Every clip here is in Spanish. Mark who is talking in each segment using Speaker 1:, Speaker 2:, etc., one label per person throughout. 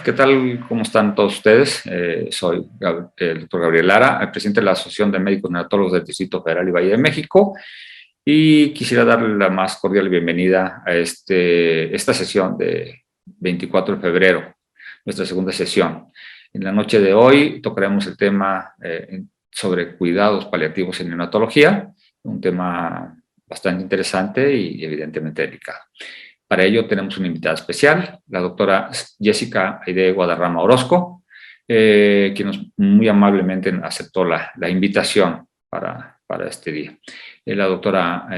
Speaker 1: ¿Qué tal? ¿Cómo están todos ustedes? Soy el doctor Gabriel Lara, el presidente de la Asociación de Médicos Neonatólogos del Distrito Federal y Valle de México, y quisiera darle la más cordial bienvenida a esta sesión de 24 de febrero, nuestra segunda sesión. En la noche de hoy tocaremos el tema sobre cuidados paliativos en neonatología, un tema bastante interesante y evidentemente delicado. Para ello tenemos una invitada especial, la doctora Jessica Aide Guadarrama Orozco, quien muy amablemente aceptó la invitación para este día. La doctora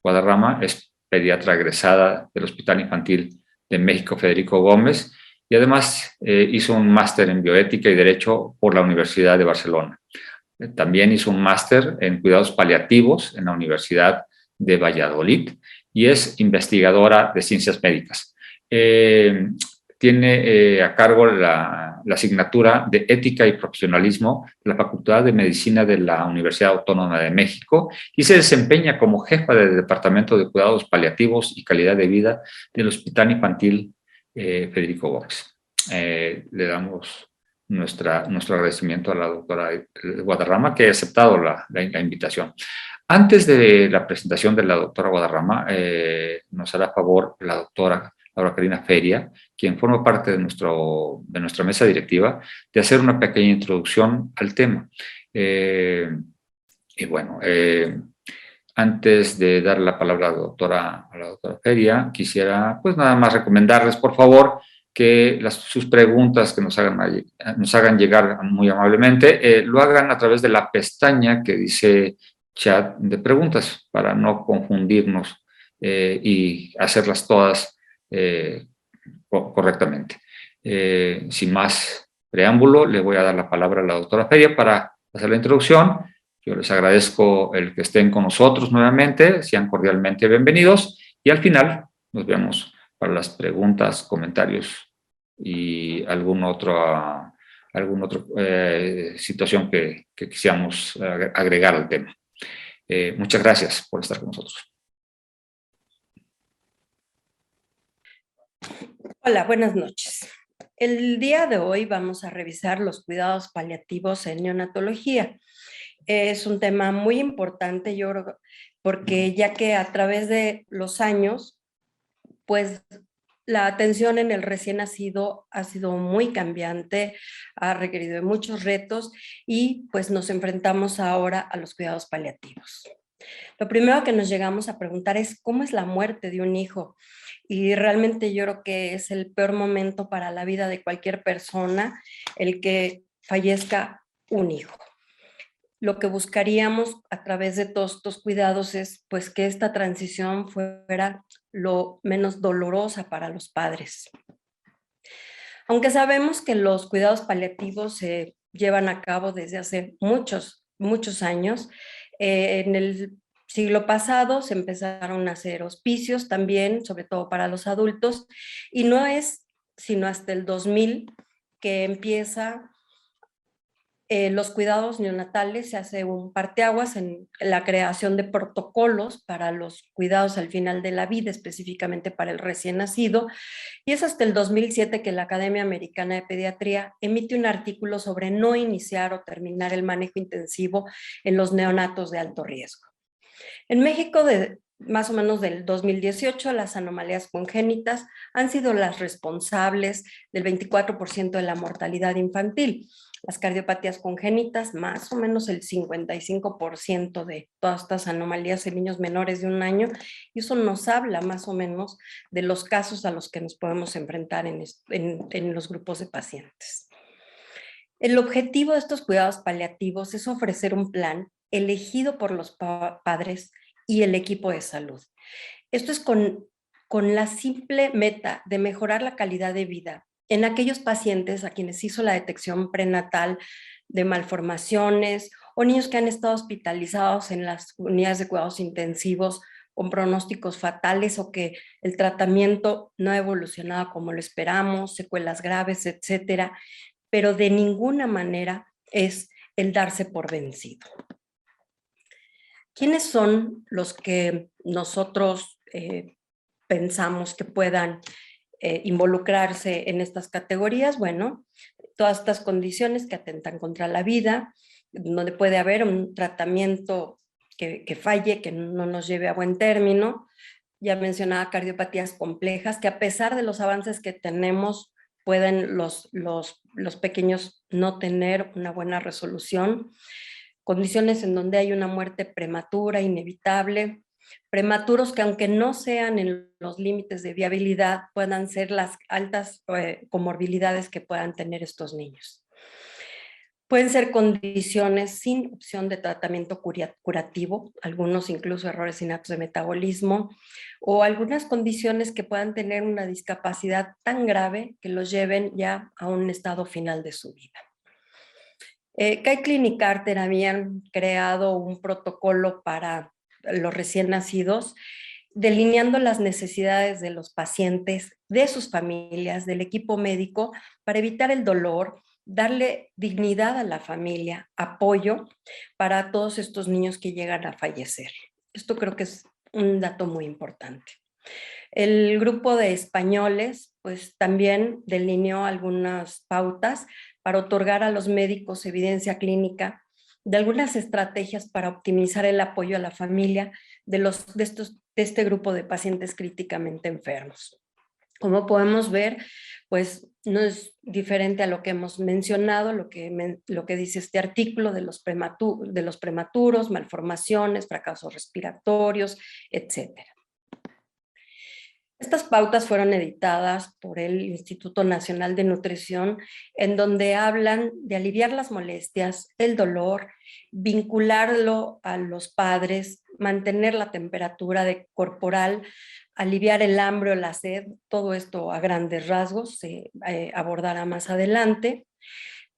Speaker 1: Guadarrama es pediatra egresada del Hospital Infantil de México Federico Gómez y además hizo un máster en bioética y derecho por la Universidad de Barcelona. También hizo un máster en cuidados paliativos en la Universidad de Valladolid y es investigadora de ciencias médicas. Tiene a cargo la asignatura de Ética y Profesionalismo de la Facultad de Medicina de la Universidad Autónoma de México y se desempeña como jefa del Departamento de Cuidados Paliativos y Calidad de Vida del Hospital Infantil Federico Gómez. Le damos nuestro agradecimiento a la doctora Guadarrama, que ha aceptado la invitación. Antes de la presentación de la doctora Guadarrama, nos hará favor la doctora Laura Karina Feria, quien forma parte de nuestra mesa directiva, de hacer una pequeña introducción al tema. Y bueno, antes de dar la palabra a la doctora Feria, quisiera pues nada más recomendarles, por favor, que sus preguntas que nos hagan llegar muy amablemente, lo hagan a través de la pestaña que dice chat de preguntas para no confundirnos y hacerlas todas correctamente. Sin más preámbulo, le voy a dar la palabra a la doctora Feria para hacer la introducción. Yo les agradezco el que estén con nosotros nuevamente, sean cordialmente bienvenidos y al final nos vemos para las preguntas, comentarios y alguna otra situación que quisiéramos agregar al tema. Muchas gracias por estar con nosotros.
Speaker 2: Hola, buenas noches. El día de hoy vamos a revisar los cuidados paliativos en neonatología. Es un tema muy importante, yo creo, porque ya que a través de los años, pues la atención en el recién nacido ha sido muy cambiante, ha requerido de muchos retos y pues nos enfrentamos ahora a los cuidados paliativos. Lo primero que nos llegamos a preguntar es ¿cómo es la muerte de un hijo? Y realmente yo creo que es el peor momento para la vida de cualquier persona el que fallezca un hijo. Lo que buscaríamos a través de todos estos cuidados es pues que esta transición fuera lo menos dolorosa para los padres. Aunque sabemos que los cuidados paliativos se llevan a cabo desde hace muchos años, en el siglo pasado se empezaron a hacer hospicios también, sobre todo para los adultos, y no es sino hasta el 2000 que empieza los cuidados neonatales, se hace un parteaguas en la creación de protocolos para los cuidados al final de la vida, específicamente para el recién nacido, y es hasta el 2007 que la Academia Americana de Pediatría emite un artículo sobre no iniciar o terminar el manejo intensivo en los neonatos de alto riesgo. En México, más o menos del 2018, las anomalías congénitas han sido las responsables del 24% de la mortalidad infantil. Las cardiopatías congénitas, más o menos el 55% de todas estas anomalías en niños menores de 1 año, y eso nos habla más o menos de los casos a los que nos podemos enfrentar en los grupos de pacientes. El objetivo de estos cuidados paliativos es ofrecer un plan elegido por los padres y el equipo de salud. Esto es con la simple meta de mejorar la calidad de vida en aquellos pacientes a quienes hizo la detección prenatal de malformaciones o niños que han estado hospitalizados en las unidades de cuidados intensivos con pronósticos fatales o que el tratamiento no ha evolucionado como lo esperamos, secuelas graves, etcétera, pero de ninguna manera es el darse por vencido. ¿Quiénes son los que nosotros pensamos que puedan involucrarse en estas categorías? Bueno, todas estas condiciones que atentan contra la vida, donde puede haber un tratamiento que falle, que no nos lleve a buen término. Ya mencionaba cardiopatías complejas, que a pesar de los avances que tenemos, pueden los pequeños no tener una buena resolución. Condiciones en donde hay una muerte prematura, inevitable, prematuros que aunque no sean en los límites de viabilidad, puedan ser las altas comorbilidades que puedan tener estos niños. Pueden ser condiciones sin opción de tratamiento curativo, algunos incluso errores innatos de metabolismo, o algunas condiciones que puedan tener una discapacidad tan grave que los lleven ya a un estado final de su vida. Kaitlyn y Carter habían creado un protocolo para los recién nacidos, delineando las necesidades de los pacientes, de sus familias, del equipo médico, para evitar el dolor, darle dignidad a la familia, apoyo para todos estos niños que llegan a fallecer. Esto creo que es un dato muy importante. El grupo de españoles, pues también delineó algunas pautas para otorgar a los médicos evidencia clínica de algunas estrategias para optimizar el apoyo a la familia de este grupo de pacientes críticamente enfermos. Como podemos ver, pues no es diferente a lo que hemos mencionado, lo que dice este artículo de los prematuros, malformaciones, fracasos respiratorios, etcétera. Estas pautas fueron editadas por el Instituto Nacional de Nutrición, en donde hablan de aliviar las molestias, el dolor, vincularlo a los padres, mantener la temperatura corporal, aliviar el hambre o la sed, todo esto a grandes rasgos se abordará más adelante.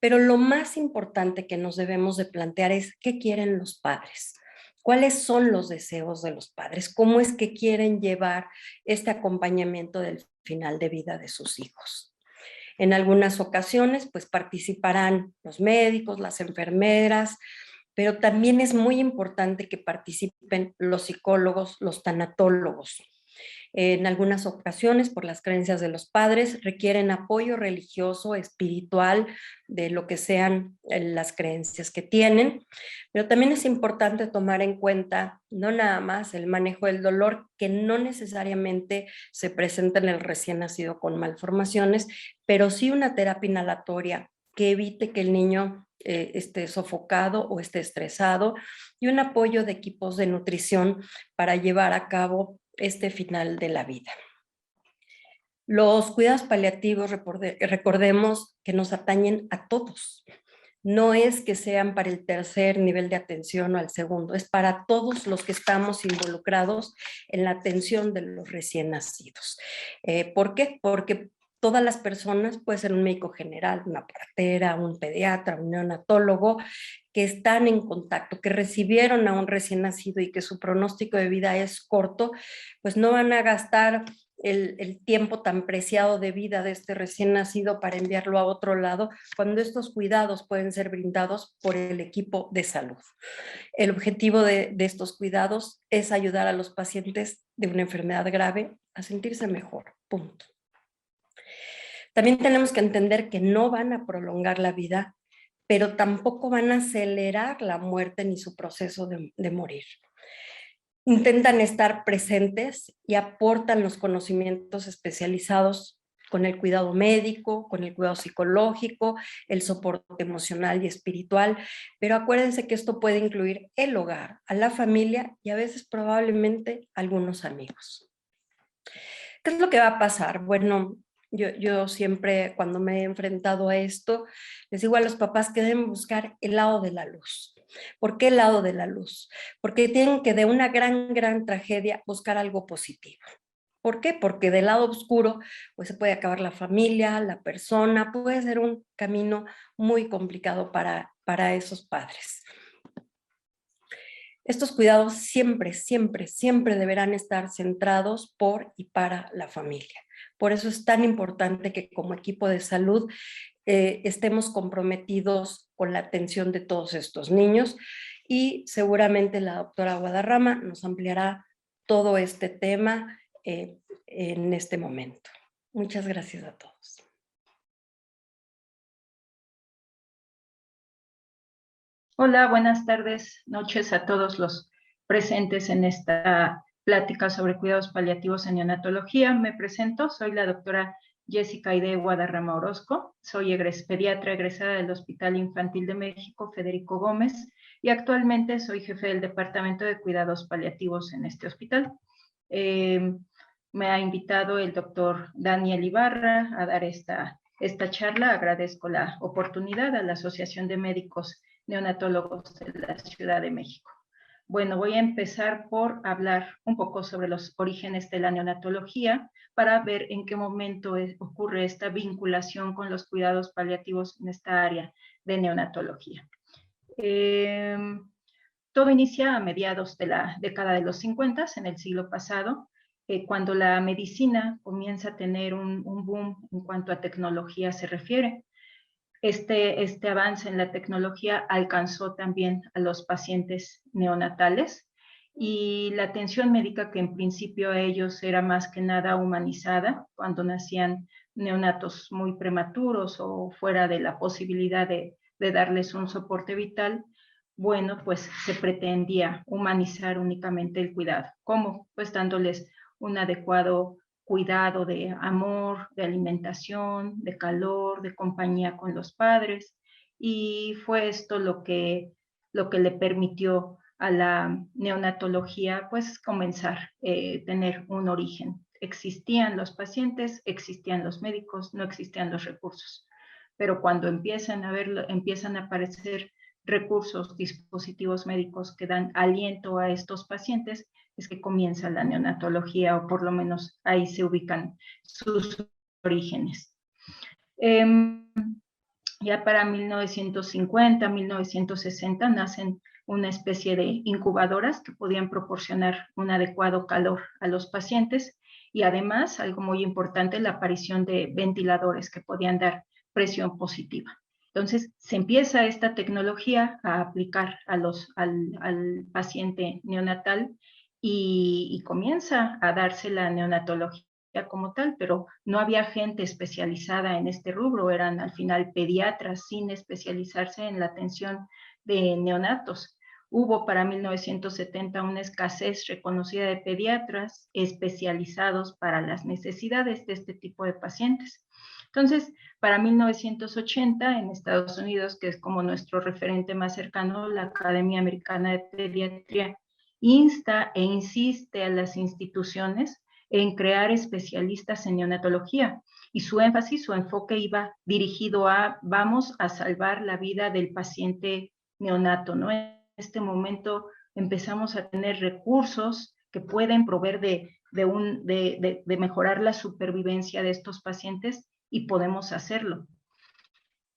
Speaker 2: Pero lo más importante que nos debemos de plantear es qué quieren los padres. ¿Cuáles son los deseos de los padres? ¿Cómo es que quieren llevar este acompañamiento del final de vida de sus hijos? En algunas ocasiones, pues participarán los médicos, las enfermeras, pero también es muy importante que participen los psicólogos, los tanatólogos. En algunas ocasiones, por las creencias de los padres, requieren apoyo religioso, espiritual, de lo que sean las creencias que tienen, pero también es importante tomar en cuenta no nada más el manejo del dolor, que no necesariamente se presenta en el recién nacido con malformaciones, pero sí una terapia inhalatoria que evite que el niño esté sofocado o esté estresado, y un apoyo de equipos de nutrición para llevar a cabo este final de la vida. Los cuidados paliativos, recordemos que nos atañen a todos. No es que sean para el tercer nivel de atención o al segundo, es para todos los que estamos involucrados en la atención de los recién nacidos. ¿Por qué? Porque todas las personas, puede ser un médico general, una partera, un pediatra, un neonatólogo, que están en contacto, que recibieron a un recién nacido y que su pronóstico de vida es corto, pues no van a gastar el tiempo tan preciado de vida de este recién nacido para enviarlo a otro lado, cuando estos cuidados pueden ser brindados por el equipo de salud. El objetivo de estos cuidados es ayudar a los pacientes de una enfermedad grave a sentirse mejor, punto. También tenemos que entender que no van a prolongar la vida, pero tampoco van a acelerar la muerte ni su proceso de morir. Intentan estar presentes y aportan los conocimientos especializados con el cuidado médico, con el cuidado psicológico, el soporte emocional y espiritual, pero acuérdense que esto puede incluir el hogar, a la familia y a veces probablemente algunos amigos. ¿Qué es lo que va a pasar? Bueno, yo siempre cuando me he enfrentado a esto, les digo a los papás que deben buscar el lado de la luz. ¿Por qué el lado de la luz? Porque tienen que de una gran tragedia buscar algo positivo. ¿Por qué? Porque del lado oscuro pues se puede acabar la familia, la persona, puede ser un camino muy complicado para esos padres. Estos cuidados siempre deberán estar centrados por y para la familia. Por eso es tan importante que como equipo de salud estemos comprometidos con la atención de todos estos niños, y seguramente la doctora Guadarrama nos ampliará todo este tema en este momento. Muchas gracias a todos.
Speaker 3: Hola, buenas tardes, noches a todos los presentes en esta plática sobre cuidados paliativos en neonatología. Me presento, soy la doctora Jessica Aide Guadarrama Orozco, soy pediatra egresada del Hospital Infantil de México Federico Gómez y actualmente soy jefe del Departamento de Cuidados Paliativos en este hospital. Me ha invitado el doctor Daniel Ibarra a dar esta charla. Agradezco la oportunidad a la Asociación de Médicos Neonatólogos de la Ciudad de México. Bueno, voy a empezar por hablar un poco sobre los orígenes de la neonatología para ver en qué momento ocurre esta vinculación con los cuidados paliativos en esta área de neonatología. Todo inicia a mediados de la década de los 50, en el siglo pasado, cuando la medicina comienza a tener un boom en cuanto a tecnología se refiere. Este avance en la tecnología alcanzó también a los pacientes neonatales y la atención médica, que en principio a ellos era más que nada humanizada, cuando nacían neonatos muy prematuros o fuera de la posibilidad de darles un soporte vital, bueno, pues se pretendía humanizar únicamente el cuidado. ¿Cómo? Pues dándoles un adecuado cuidado de amor, de alimentación, de calor, de compañía con los padres, y fue esto lo que le permitió a la neonatología pues comenzar, tener un origen. Existían los pacientes, existían los médicos, no existían los recursos, pero cuando empiezan a aparecer recursos, dispositivos médicos que dan aliento a estos pacientes, es que comienza la neonatología, o por lo menos ahí se ubican sus orígenes. Ya para 1950, 1960 nacen una especie de incubadoras que podían proporcionar un adecuado calor a los pacientes, y además, algo muy importante, la aparición de ventiladores que podían dar presión positiva. Entonces, se empieza esta tecnología a aplicar al paciente neonatal y comienza a darse la neonatología como tal, pero no había gente especializada en este rubro, eran al final pediatras sin especializarse en la atención de neonatos. Hubo para 1970 una escasez reconocida de pediatras especializados para las necesidades de este tipo de pacientes. Entonces, para 1980, en Estados Unidos, que es como nuestro referente más cercano, la Academia Americana de Pediatría insta e insiste a las instituciones en crear especialistas en neonatología, y su énfasis, su enfoque iba dirigido a vamos a salvar la vida del paciente neonato, ¿no? En este momento empezamos a tener recursos que pueden proveer de mejorar la supervivencia de estos pacientes, y podemos hacerlo.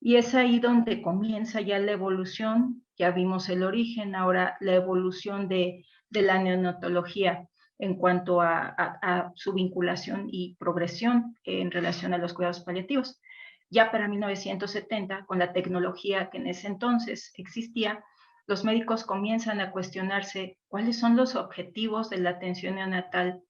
Speaker 3: Y es ahí donde comienza ya la evolución. Ya vimos el origen, ahora la evolución de la neonatología en cuanto a su vinculación y progresión en relación a los cuidados paliativos. Ya para 1970, con la tecnología que en ese entonces existía, los médicos comienzan a cuestionarse cuáles son los objetivos de la atención neonatal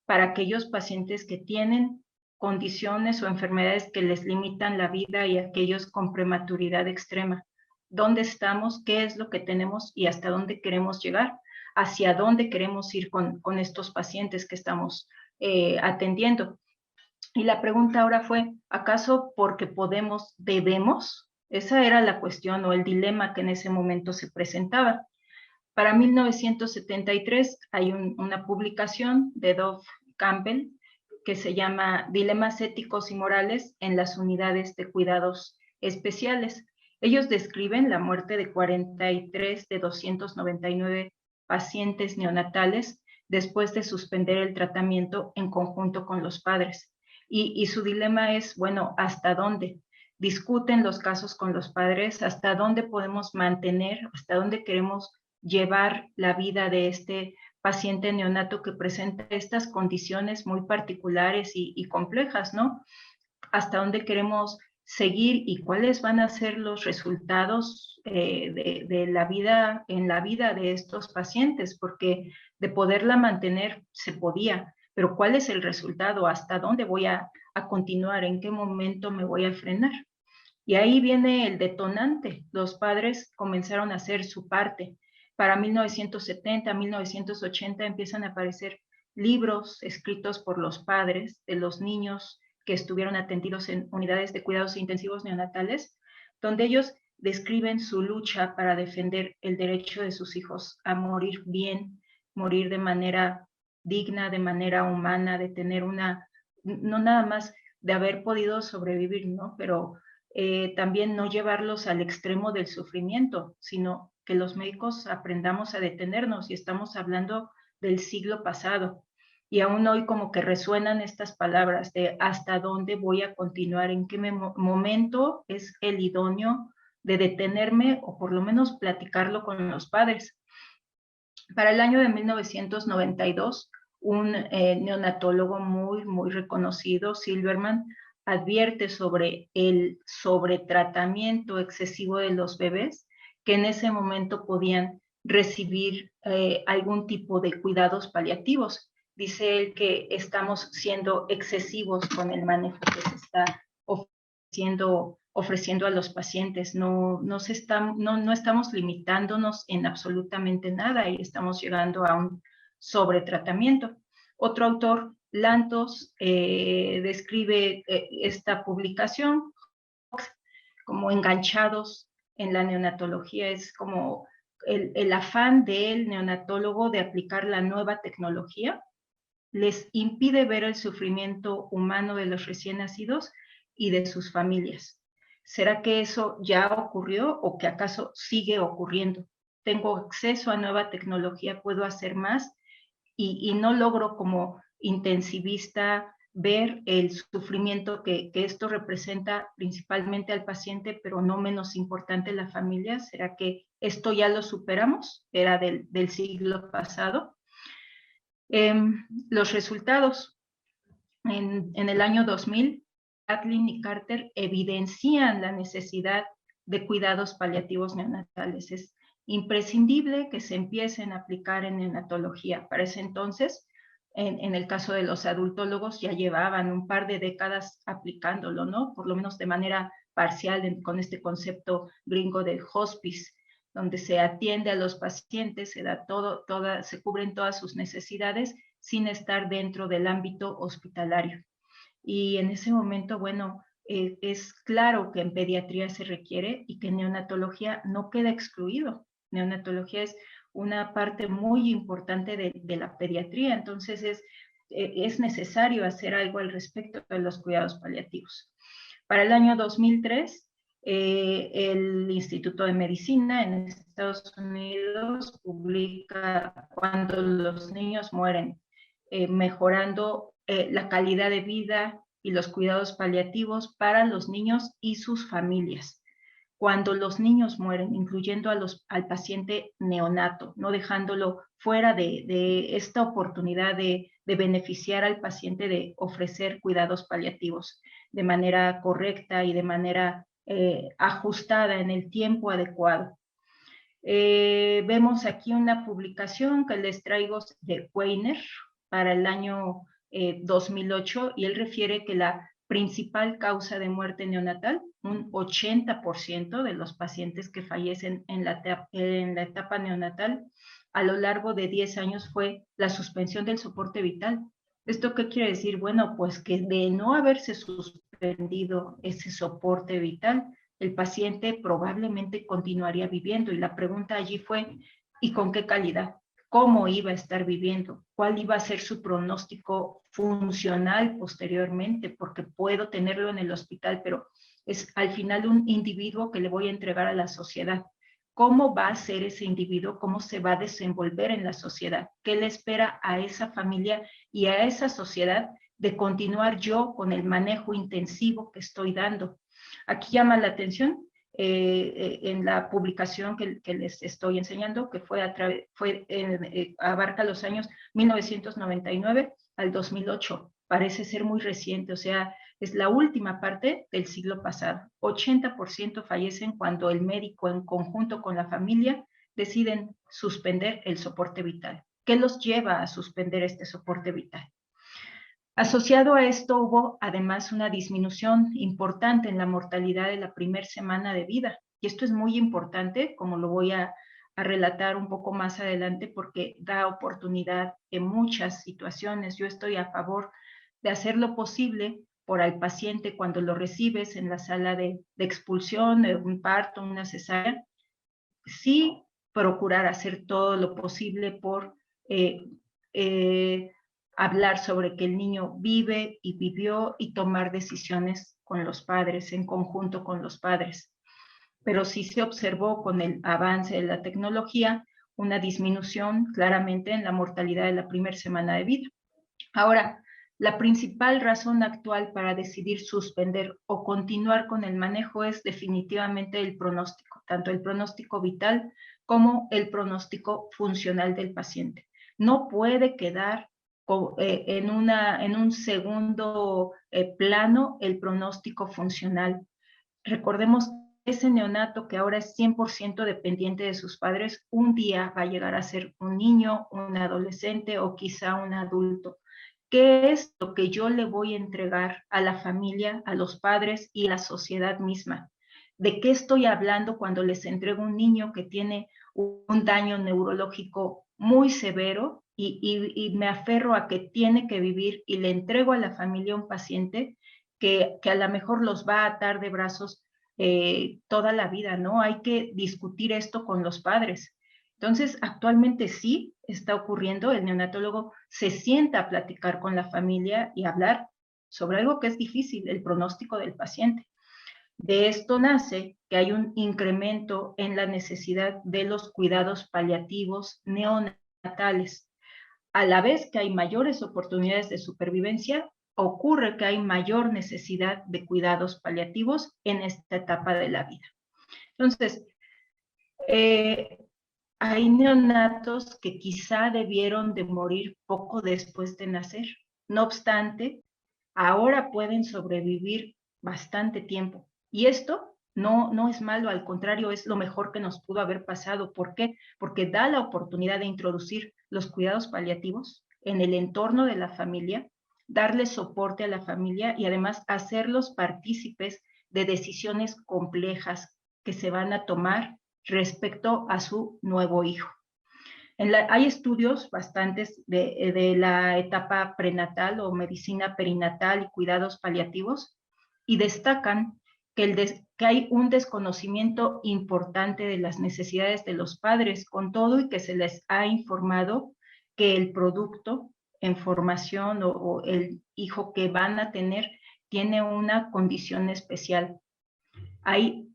Speaker 3: para aquellos pacientes que tienen condiciones o enfermedades que les limitan la vida, y aquellos con prematuridad extrema. ¿Dónde estamos? ¿Qué es lo que tenemos? ¿Y hasta dónde queremos llegar? ¿Hacia dónde queremos ir con estos pacientes que estamos atendiendo? Y la pregunta ahora fue, ¿acaso porque podemos, debemos? Esa era la cuestión o el dilema que en ese momento se presentaba. Para 1973 hay una publicación de Dove Campbell que se llama Dilemas éticos y morales en las unidades de cuidados especiales. Ellos describen la muerte de 43 de 299 pacientes neonatales después de suspender el tratamiento en conjunto con los padres. Y su dilema es, bueno, ¿hasta dónde? Discuten los casos con los padres, hasta dónde podemos mantener, hasta dónde queremos llevar la vida de este paciente neonato que presenta estas condiciones muy particulares y complejas, ¿no? Hasta dónde queremos seguir y cuáles van a ser los resultados de la vida, en la vida de estos pacientes, porque de poderla mantener se podía, pero ¿cuál es el resultado? ¿Hasta dónde voy a continuar? ¿En qué momento me voy a frenar? Y ahí viene el detonante. Los padres comenzaron a hacer su parte. Para 1970, 1980 empiezan a aparecer libros escritos por los padres de los niños que estuvieron atendidos en unidades de cuidados intensivos neonatales, donde ellos describen su lucha para defender el derecho de sus hijos a morir bien, morir de manera digna, de manera humana, de tener una, no nada más de haber podido sobrevivir, ¿no? Pero también no llevarlos al extremo del sufrimiento, sino que los médicos aprendamos a detenernos, y estamos hablando del siglo pasado. Y aún hoy como que resuenan estas palabras de hasta dónde voy a continuar, en qué momento es el idóneo de detenerme o por lo menos platicarlo con los padres. Para el año de 1992, un neonatólogo muy reconocido, Silverman, advierte sobre el sobretratamiento excesivo de los bebés que en ese momento podían recibir algún tipo de cuidados paliativos. Dice él que estamos siendo excesivos con el manejo que se está ofreciendo a los pacientes. No estamos limitándonos en absolutamente nada y estamos llegando a un sobretratamiento. Otro autor, Lantos, describe esta publicación como enganchados en la neonatología. Es como el afán del neonatólogo de aplicar la nueva tecnología les impide ver el sufrimiento humano de los recién nacidos y de sus familias. ¿Será que eso ya ocurrió o que acaso sigue ocurriendo? Tengo acceso a nueva tecnología, puedo hacer más y no logro como intensivista ver el sufrimiento que esto representa principalmente al paciente, pero no menos importante la familia. ¿Será que esto ya lo superamos? Era del siglo pasado. Los resultados en el año 2000, Gatlin y Carter evidencian la necesidad de cuidados paliativos neonatales. Es imprescindible que se empiecen a aplicar en neonatología. Para ese entonces, en el caso de los adultólogos, ya llevaban un par de décadas aplicándolo, ¿no? Por lo menos de manera parcial con este concepto gringo de hospice, donde se atiende a los pacientes, se cubren todas sus necesidades sin estar dentro del ámbito hospitalario. Y en ese momento, bueno, es claro que en pediatría se requiere y que en neonatología no queda excluido. Neonatología es una parte muy importante de la pediatría, entonces es necesario hacer algo al respecto de los cuidados paliativos. Para el año 2003, el Instituto de Medicina en Estados Unidos publica Cuando los niños mueren, mejorando la calidad de vida y los cuidados paliativos para los niños y sus familias. Cuando los niños mueren, incluyendo al paciente neonato, no dejándolo fuera de esta oportunidad de beneficiar al paciente, de ofrecer cuidados paliativos de manera correcta y de manera ajustada en el tiempo adecuado. Vemos aquí una publicación que les traigo de Weiner para el año 2008, y él refiere que la principal causa de muerte neonatal, un 80% de los pacientes que fallecen en la etapa neonatal a lo largo de 10 años fue la suspensión del soporte vital. ¿Esto qué quiere decir? Bueno, pues que de no haberse suspendido ese soporte vital, el paciente probablemente continuaría viviendo. Y la pregunta allí fue, ¿y con qué calidad? ¿Cómo iba a estar viviendo? ¿Cuál iba a ser su pronóstico funcional posteriormente? Porque puedo tenerlo en el hospital, pero es al final un individuo que le voy a entregar a la sociedad. ¿Cómo va a ser ese individuo? ¿Cómo se va a desenvolver en la sociedad? ¿Qué le espera a esa familia y a esa sociedad de continuar yo con el manejo intensivo que estoy dando? Aquí llama la atención en la publicación que les estoy enseñando, que abarca los años 1999 al 2008. Parece ser muy reciente, o sea, es la última parte del siglo pasado. 80% fallecen cuando el médico en conjunto con la familia deciden suspender el soporte vital. ¿Qué los lleva a suspender este soporte vital? Asociado a esto hubo además una disminución importante en la mortalidad de la primera semana de vida. Y esto es muy importante, como lo voy a relatar un poco más adelante, porque da oportunidad en muchas situaciones. Yo estoy a favor de hacer lo posible por el paciente cuando lo recibes en la sala de expulsión, un parto, una cesárea, sí procurar hacer todo lo posible por hablar sobre que el niño vive y vivió y tomar decisiones con los padres, en conjunto con los padres. Pero sí se observó con el avance de la tecnología una disminución claramente en la mortalidad de la primera semana de vida. Ahora, la principal razón actual para decidir suspender o continuar con el manejo es definitivamente el pronóstico, tanto el pronóstico vital como el pronóstico funcional del paciente. No puede quedar en un segundo plano el pronóstico funcional. Recordemos que ese neonato que ahora es 100% dependiente de sus padres, un día va a llegar a ser un niño, un adolescente o quizá un adulto. ¿Qué es lo que yo le voy a entregar a la familia, a los padres y a la sociedad misma? ¿De qué estoy hablando cuando les entrego un niño que tiene un daño neurológico muy severo y me aferro a que tiene que vivir y le entrego a la familia un paciente que a lo mejor los va a atar de brazos toda la vida, ¿no? Hay que discutir esto con los padres. Entonces, actualmente sí está ocurriendo, el neonatólogo se sienta a platicar con la familia y hablar sobre algo que es difícil, el pronóstico del paciente. De esto nace que hay un incremento en la necesidad de los cuidados paliativos neonatales. A la vez que hay mayores oportunidades de supervivencia, ocurre que hay mayor necesidad de cuidados paliativos en esta etapa de la vida. Entonces, hay neonatos que quizá debieron de morir poco después de nacer. No obstante, ahora pueden sobrevivir bastante tiempo. Y esto no es malo, al contrario, es lo mejor que nos pudo haber pasado. ¿Por qué? Porque da la oportunidad de introducir los cuidados paliativos en el entorno de la familia, darle soporte a la familia y además hacerlos partícipes de decisiones complejas que se van a tomar respecto a su nuevo hijo. Hay estudios bastantes de la etapa prenatal o medicina perinatal y cuidados paliativos y destacan que hay un desconocimiento importante de las necesidades de los padres, con todo y que se les ha informado que el producto en formación o el hijo que van a tener tiene una condición especial. Hay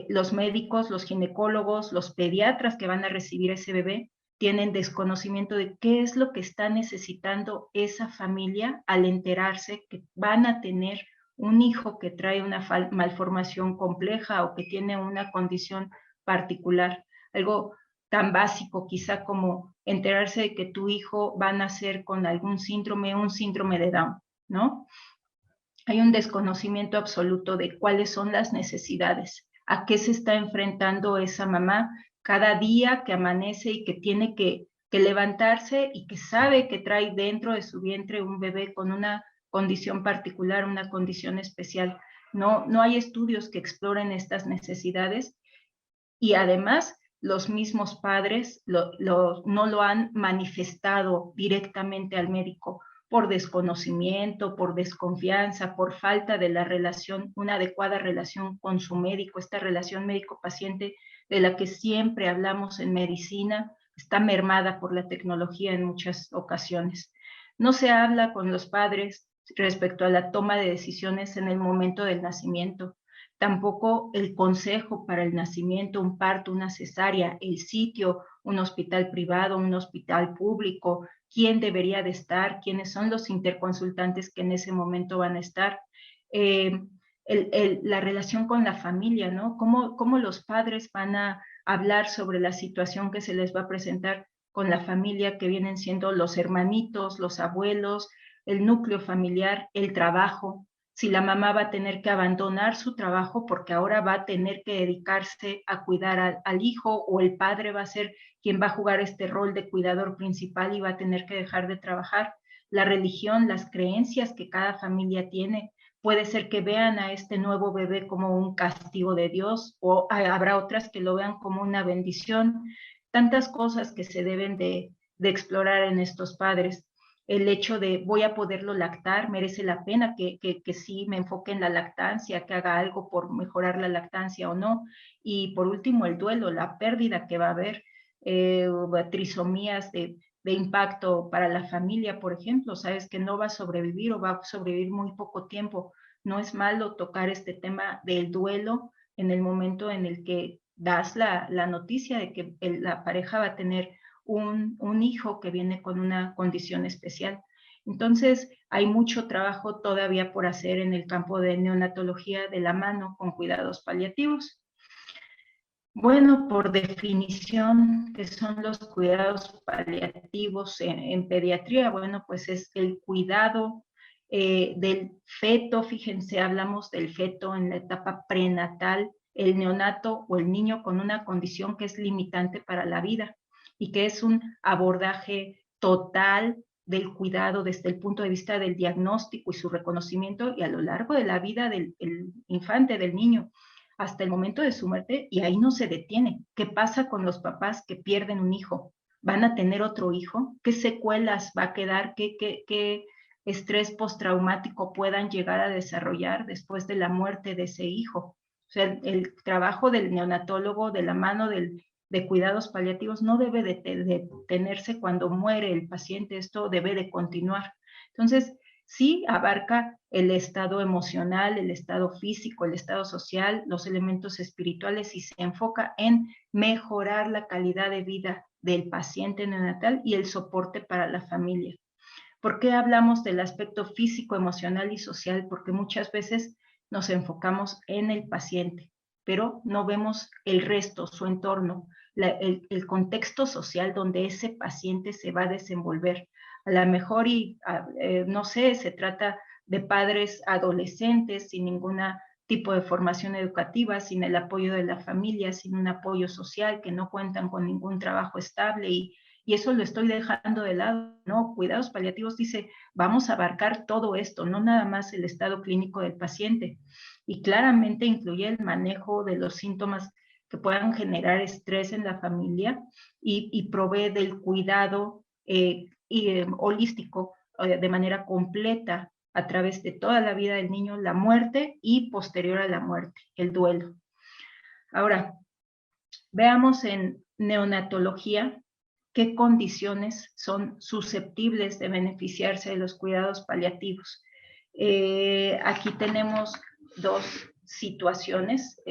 Speaker 3: los médicos, los ginecólogos, los pediatras que van a recibir ese bebé tienen desconocimiento de qué es lo que está necesitando esa familia al enterarse que van a tener un hijo que trae una malformación compleja o que tiene una condición particular. Algo tan básico quizá como enterarse de que tu hijo va a nacer con algún síndrome, un síndrome de Down, ¿no? Hay un desconocimiento absoluto de cuáles son las necesidades, a qué se está enfrentando esa mamá cada día que amanece y que tiene que levantarse y que sabe que trae dentro de su vientre un bebé con una condición particular, una condición especial. No hay estudios que exploren estas necesidades y además los mismos padres no lo han manifestado directamente al médico por desconocimiento, por desconfianza, por falta de la relación, una adecuada relación con su médico, esta relación médico-paciente de la que siempre hablamos en medicina, está mermada por la tecnología en muchas ocasiones. No se habla con los padres respecto a la toma de decisiones en el momento del nacimiento. Tampoco el consejo para el nacimiento, un parto, una cesárea, el sitio, un hospital privado, un hospital público, quién debería de estar, quiénes son los interconsultantes que en ese momento van a estar, la relación con la familia, ¿no? ¿Cómo los padres van a hablar sobre la situación que se les va a presentar con la familia, que vienen siendo los hermanitos, los abuelos, el núcleo familiar, el trabajo? Si la mamá va a tener que abandonar su trabajo porque ahora va a tener que dedicarse a cuidar al hijo, o el padre va a ser quien va a jugar este rol de cuidador principal y va a tener que dejar de trabajar. la religión, las creencias que cada familia tiene. Puede ser que vean a este nuevo bebé como un castigo de Dios, o habrá otras que lo vean como una bendición. Tantas cosas que se deben de explorar en estos padres. El hecho de voy a poderlo lactar, merece la pena que sí me enfoque en la lactancia, que haga algo por mejorar la lactancia o no. Y por último, el duelo, la pérdida que va a haber, trisomías de impacto para la familia, por ejemplo, sabes que no va a sobrevivir o va a sobrevivir muy poco tiempo. No es malo tocar este tema del duelo en el momento en el que das la noticia de que la pareja va a tener un hijo que viene con una condición especial. Entonces, hay mucho trabajo todavía por hacer en el campo de neonatología de la mano con cuidados paliativos. Bueno, por definición, ¿qué son los cuidados paliativos en pediatría? Bueno, pues es el cuidado del feto. Fíjense, hablamos del feto en la etapa prenatal, el neonato o el niño con una condición que es limitante para la vida y que es un abordaje total del cuidado desde el punto de vista del diagnóstico y su reconocimiento y a lo largo de la vida del infante, del niño, hasta el momento de su muerte, y ahí no se detiene. ¿Qué pasa con los papás que pierden un hijo? ¿Van a tener otro hijo? ¿Qué secuelas va a quedar? ¿Qué estrés postraumático puedan llegar a desarrollar después de la muerte de ese hijo? O sea, el trabajo del neonatólogo de la mano de cuidados paliativos no debe de detenerse cuando muere el paciente, esto debe de continuar. Entonces, sí abarca el estado emocional, el estado físico, el estado social, los elementos espirituales y se enfoca en mejorar la calidad de vida del paciente neonatal y el soporte para la familia. ¿Por qué hablamos del aspecto físico, emocional y social? Porque muchas veces nos enfocamos en el paciente, pero no vemos el resto, su entorno, el contexto social donde ese paciente se va a desenvolver. A lo mejor, no sé, se trata de padres adolescentes sin ningún tipo de formación educativa, sin el apoyo de la familia, sin un apoyo social, que no cuentan con ningún trabajo estable y eso lo estoy dejando de lado, ¿no? Cuidados paliativos dice, vamos a abarcar todo esto, no nada más el estado clínico del paciente. Y claramente incluye el manejo de los síntomas que puedan generar estrés en la familia y provee del cuidado holístico de manera completa a través de toda la vida del niño, la muerte y posterior a la muerte, el duelo. Ahora, veamos en neonatología qué condiciones son susceptibles de beneficiarse de los cuidados paliativos. Aquí tenemos dos situaciones.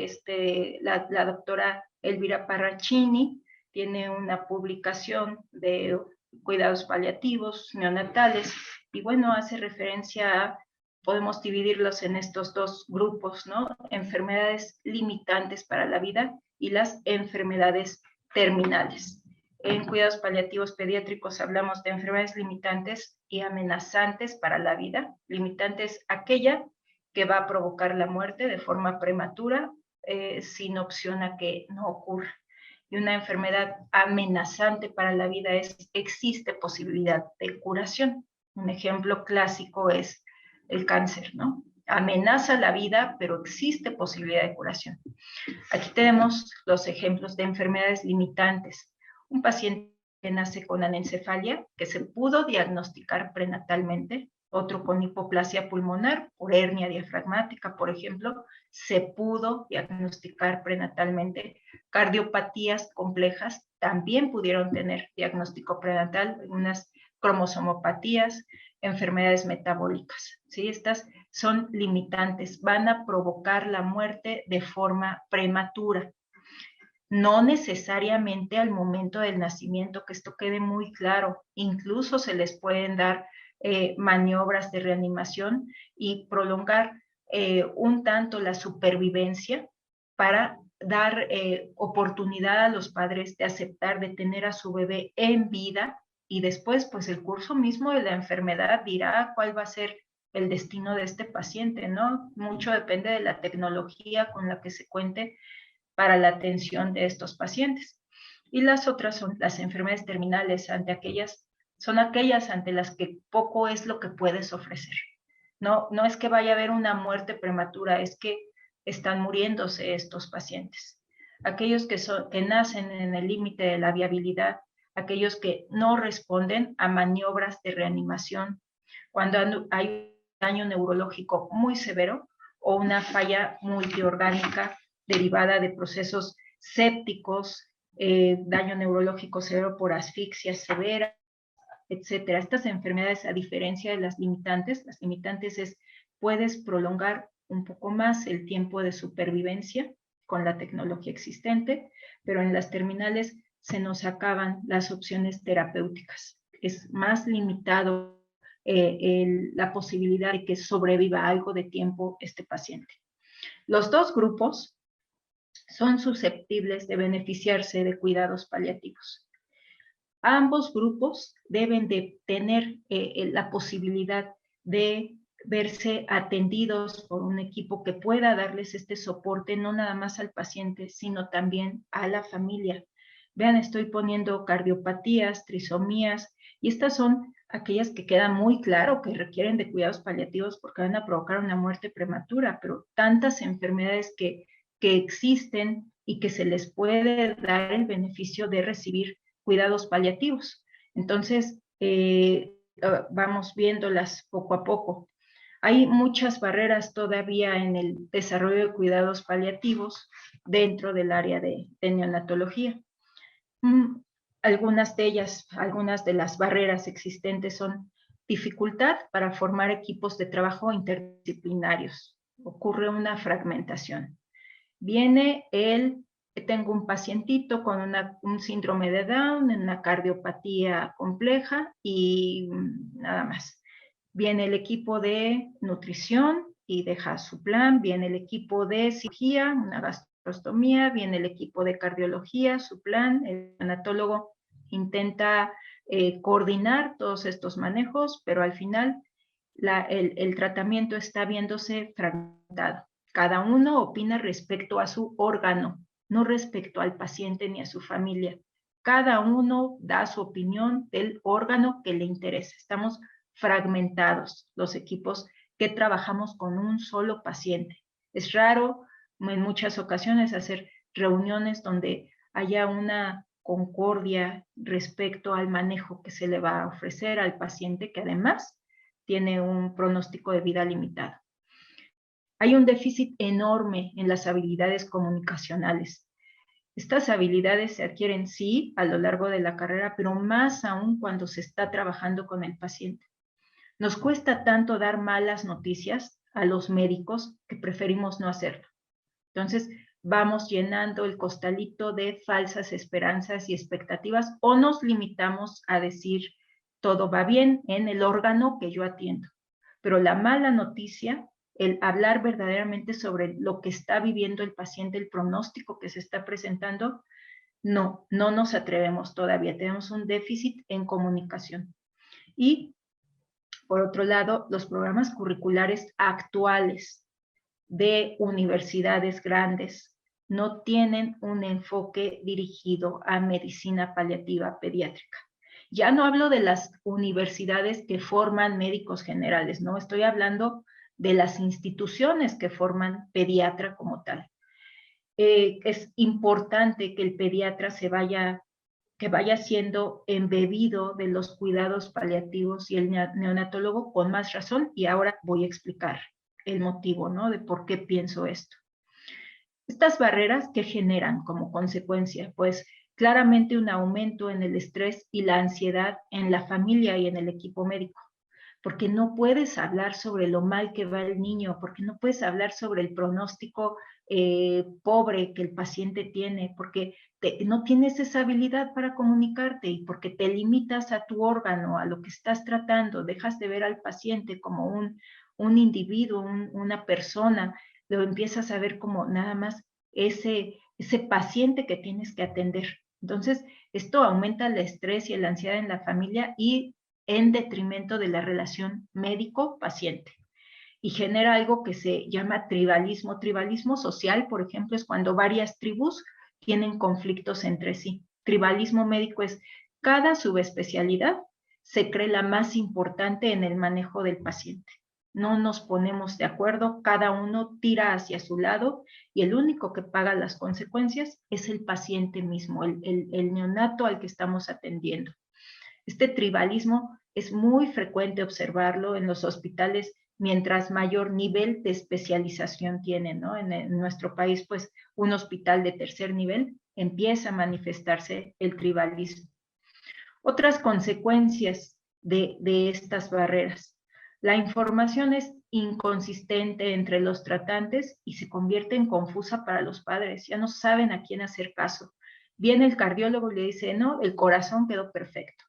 Speaker 3: La doctora Elvira Parraccini tiene una publicación de cuidados paliativos neonatales y bueno, hace referencia a, podemos dividirlos en estos dos grupos, ¿no? Enfermedades limitantes para la vida y las enfermedades terminales. En cuidados paliativos pediátricos hablamos de enfermedades limitantes y amenazantes para la vida. Limitante es aquella que va a provocar la muerte de forma prematura sin opción a que no ocurra. Y una enfermedad amenazante para la vida es, existe posibilidad de curación. Un ejemplo clásico es el cáncer, ¿no? Amenaza la vida, pero existe posibilidad de curación. Aquí tenemos los ejemplos de enfermedades limitantes. Un paciente que nace con anencefalia, que se pudo diagnosticar prenatalmente, otro con hipoplasia pulmonar por hernia diafragmática, por ejemplo, se pudo diagnosticar prenatalmente. Cardiopatías complejas también pudieron tener diagnóstico prenatal, unas cromosomopatías, enfermedades metabólicas, ¿sí? Estas son limitantes, van a provocar la muerte de forma prematura. No necesariamente al momento del nacimiento, que esto quede muy claro, incluso se les pueden dar maniobras de reanimación y prolongar un tanto la supervivencia para dar oportunidad a los padres de aceptar, de tener a su bebé en vida y después pues el curso mismo de la enfermedad dirá cuál va a ser el destino de este paciente, ¿no? Mucho depende de la tecnología con la que se cuente para la atención de estos pacientes. Y las otras son las enfermedades terminales, ante aquellas son aquellas ante las que poco es lo que puedes ofrecer. No es que vaya a haber una muerte prematura, es que están muriéndose estos pacientes. Aquellos que nacen en el límite de la viabilidad, aquellos que no responden a maniobras de reanimación, cuando hay un daño neurológico muy severo o una falla multiorgánica derivada de procesos sépticos, daño neurológico severo por asfixia severa, etcétera. Estas enfermedades, a diferencia de las limitantes es, puedes prolongar un poco más el tiempo de supervivencia con la tecnología existente, pero en las terminales se nos acaban las opciones terapéuticas. Es más limitado la posibilidad de que sobreviva algo de tiempo este paciente. Los dos grupos son susceptibles de beneficiarse de cuidados paliativos. Ambos grupos deben de tener la posibilidad de verse atendidos por un equipo que pueda darles este soporte, no nada más al paciente, sino también a la familia. Vean, estoy poniendo cardiopatías, trisomías, y estas son aquellas que quedan muy claro que requieren de cuidados paliativos porque van a provocar una muerte prematura, pero tantas enfermedades que existen y que se les puede dar el beneficio de recibir cuidados paliativos. Entonces, vamos viéndolas poco a poco. Hay muchas barreras todavía en el desarrollo de cuidados paliativos dentro del área de neonatología. Algunas de ellas, algunas de las barreras existentes son dificultad para formar equipos de trabajo interdisciplinarios. Ocurre una fragmentación. Viene tengo un pacientito con un síndrome de Down, una cardiopatía compleja y nada más. Viene el equipo de nutrición y deja su plan, viene el equipo de cirugía, una gastrostomía, viene el equipo de cardiología, su plan, el neonatólogo intenta coordinar todos estos manejos, pero al final el tratamiento está viéndose fragmentado. Cada uno opina respecto a su órgano, no respecto al paciente ni a su familia. Cada uno da su opinión del órgano que le interesa. Estamos fragmentados los equipos que trabajamos con un solo paciente. Es raro en muchas ocasiones hacer reuniones donde haya una concordia respecto al manejo que se le va a ofrecer al paciente, que además tiene un pronóstico de vida limitado. Hay un déficit enorme en las habilidades comunicacionales. Estas habilidades se adquieren, sí, a lo largo de la carrera, pero más aún cuando se está trabajando con el paciente. Nos cuesta tanto dar malas noticias a los médicos que preferimos no hacerlo. Entonces, vamos llenando el costalito de falsas esperanzas y expectativas o nos limitamos a decir todo va bien en el órgano que yo atiendo. Pero la mala noticia, el hablar verdaderamente sobre lo que está viviendo el paciente, el pronóstico que se está presentando, no nos atrevemos todavía. Tenemos un déficit en comunicación. Y, por otro lado, los programas curriculares actuales de universidades grandes no tienen un enfoque dirigido a medicina paliativa pediátrica. Ya no hablo de las universidades que forman médicos generales, no estoy hablando de las instituciones que forman pediatra como tal. Es importante que el pediatra que vaya siendo embebido de los cuidados paliativos y el neonatólogo con más razón, y ahora voy a explicar el motivo, ¿no? De por qué pienso esto. Estas barreras que generan como consecuencia, pues claramente un aumento en el estrés y la ansiedad en la familia y en el equipo médico, porque no puedes hablar sobre lo mal que va el niño, porque no puedes hablar sobre el pronóstico pobre que el paciente tiene, porque no tienes esa habilidad para comunicarte y porque te limitas a tu órgano, a lo que estás tratando, dejas de ver al paciente como un individuo, una persona, lo empiezas a ver como nada más ese paciente que tienes que atender. Entonces, esto aumenta el estrés y la ansiedad en la familia y en detrimento de la relación médico-paciente. Y genera algo que se llama tribalismo. Tribalismo social, por ejemplo, es cuando varias tribus tienen conflictos entre sí. Tribalismo médico es cada subespecialidad se cree la más importante en el manejo del paciente. No nos ponemos de acuerdo, cada uno tira hacia su lado y el único que paga las consecuencias es el paciente mismo, el neonato al que estamos atendiendo. Este tribalismo es muy frecuente observarlo en los hospitales mientras mayor nivel de especialización tienen, ¿no? En nuestro país, pues, un hospital de tercer nivel empieza a manifestarse el tribalismo. Otras consecuencias de estas barreras. La información es inconsistente entre los tratantes y se convierte en confusa para los padres. Ya no saben a quién hacer caso. Viene el cardiólogo y le dice, no, el corazón quedó perfecto.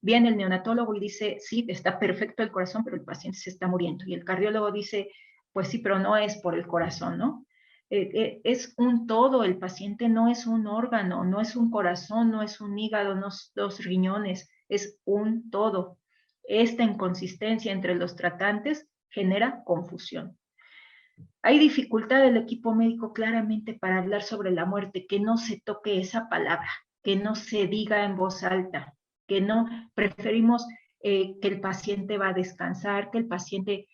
Speaker 3: Viene el neonatólogo y dice, sí, está perfecto el corazón, pero el paciente se está muriendo. Y el cardiólogo dice, pues sí, pero no es por el corazón, ¿no? Es un todo, el paciente no es un órgano, no es un corazón, no es un hígado, no es dos riñones, es un todo. Esta inconsistencia entre los tratantes genera confusión. Hay dificultad del equipo médico claramente para hablar sobre la muerte, que no se toque esa palabra, que no se diga en voz alta, que no preferimos que el paciente va a descansar, que el paciente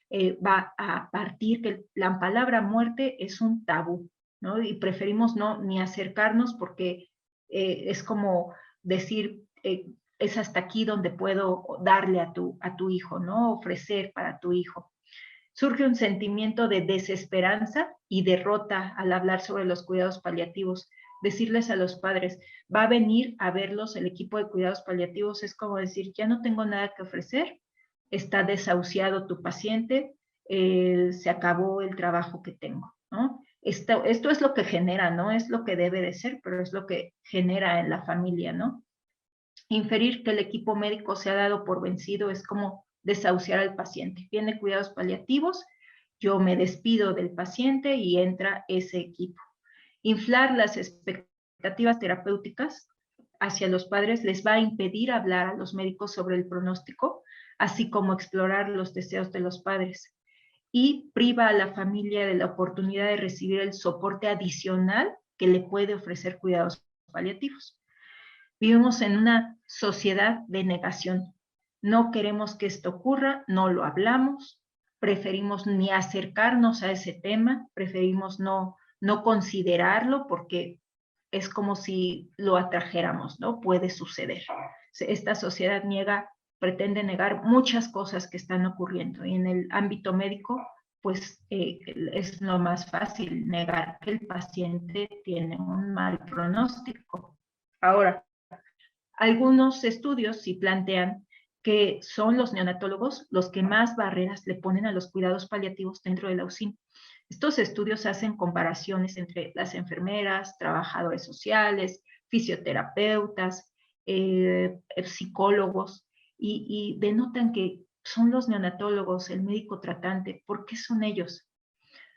Speaker 3: va a partir, que la palabra muerte es un tabú, ¿no? Y preferimos no ni acercarnos porque es como decir, es hasta aquí donde puedo darle a tu hijo, ¿no? Ofrecer para tu hijo. Surge un sentimiento de desesperanza y derrota al hablar sobre los cuidados paliativos. Decirles a los padres, va a venir a verlos el equipo de cuidados paliativos, es como decir, ya no tengo nada que ofrecer, está desahuciado tu paciente, se acabó el trabajo que tengo, ¿no? Esto es lo que genera, no es lo que debe de ser, pero es lo que genera en la familia, ¿no? Inferir que el equipo médico se ha dado por vencido es como desahuciar al paciente. Viene cuidados paliativos, yo me despido del paciente y entra ese equipo. Inflar las expectativas terapéuticas hacia los padres les va a impedir hablar a los médicos sobre el pronóstico, así como explorar los deseos de los padres. Y priva a la familia de la oportunidad de recibir el soporte adicional que le puede ofrecer cuidados paliativos. Vivimos en una sociedad de negación. No queremos que esto ocurra, no lo hablamos, preferimos ni acercarnos a ese tema, preferimos no considerarlo porque es como si lo atrajéramos, ¿no? Puede suceder. Esta sociedad pretende negar muchas cosas que están ocurriendo y en el ámbito médico, pues es lo más fácil negar que el paciente tiene un mal pronóstico. Ahora, algunos estudios sí plantean que son los neonatólogos los que más barreras le ponen a los cuidados paliativos dentro de la UCIN. Estos estudios hacen comparaciones entre las enfermeras, trabajadores sociales, fisioterapeutas, psicólogos, y denotan que son los neonatólogos, el médico tratante. ¿Por qué son ellos?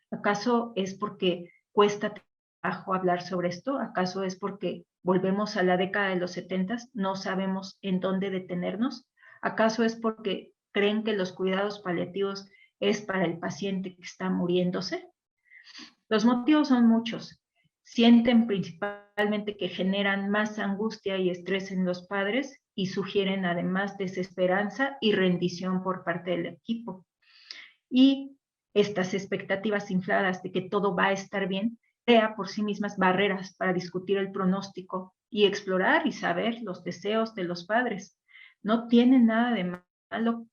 Speaker 3: ¿Acaso es porque cuesta trabajo hablar sobre esto? ¿Acaso es porque volvemos a la década de los 70, no sabemos en dónde detenernos? ¿Acaso es porque creen que los cuidados paliativos es para el paciente que está muriéndose? Los motivos son muchos. Sienten principalmente que generan más angustia y estrés en los padres y sugieren además desesperanza y rendición por parte del equipo. Y estas expectativas infladas de que todo va a estar bien, crea por sí mismas barreras para discutir el pronóstico y explorar y saber los deseos de los padres. No tiene nada de malo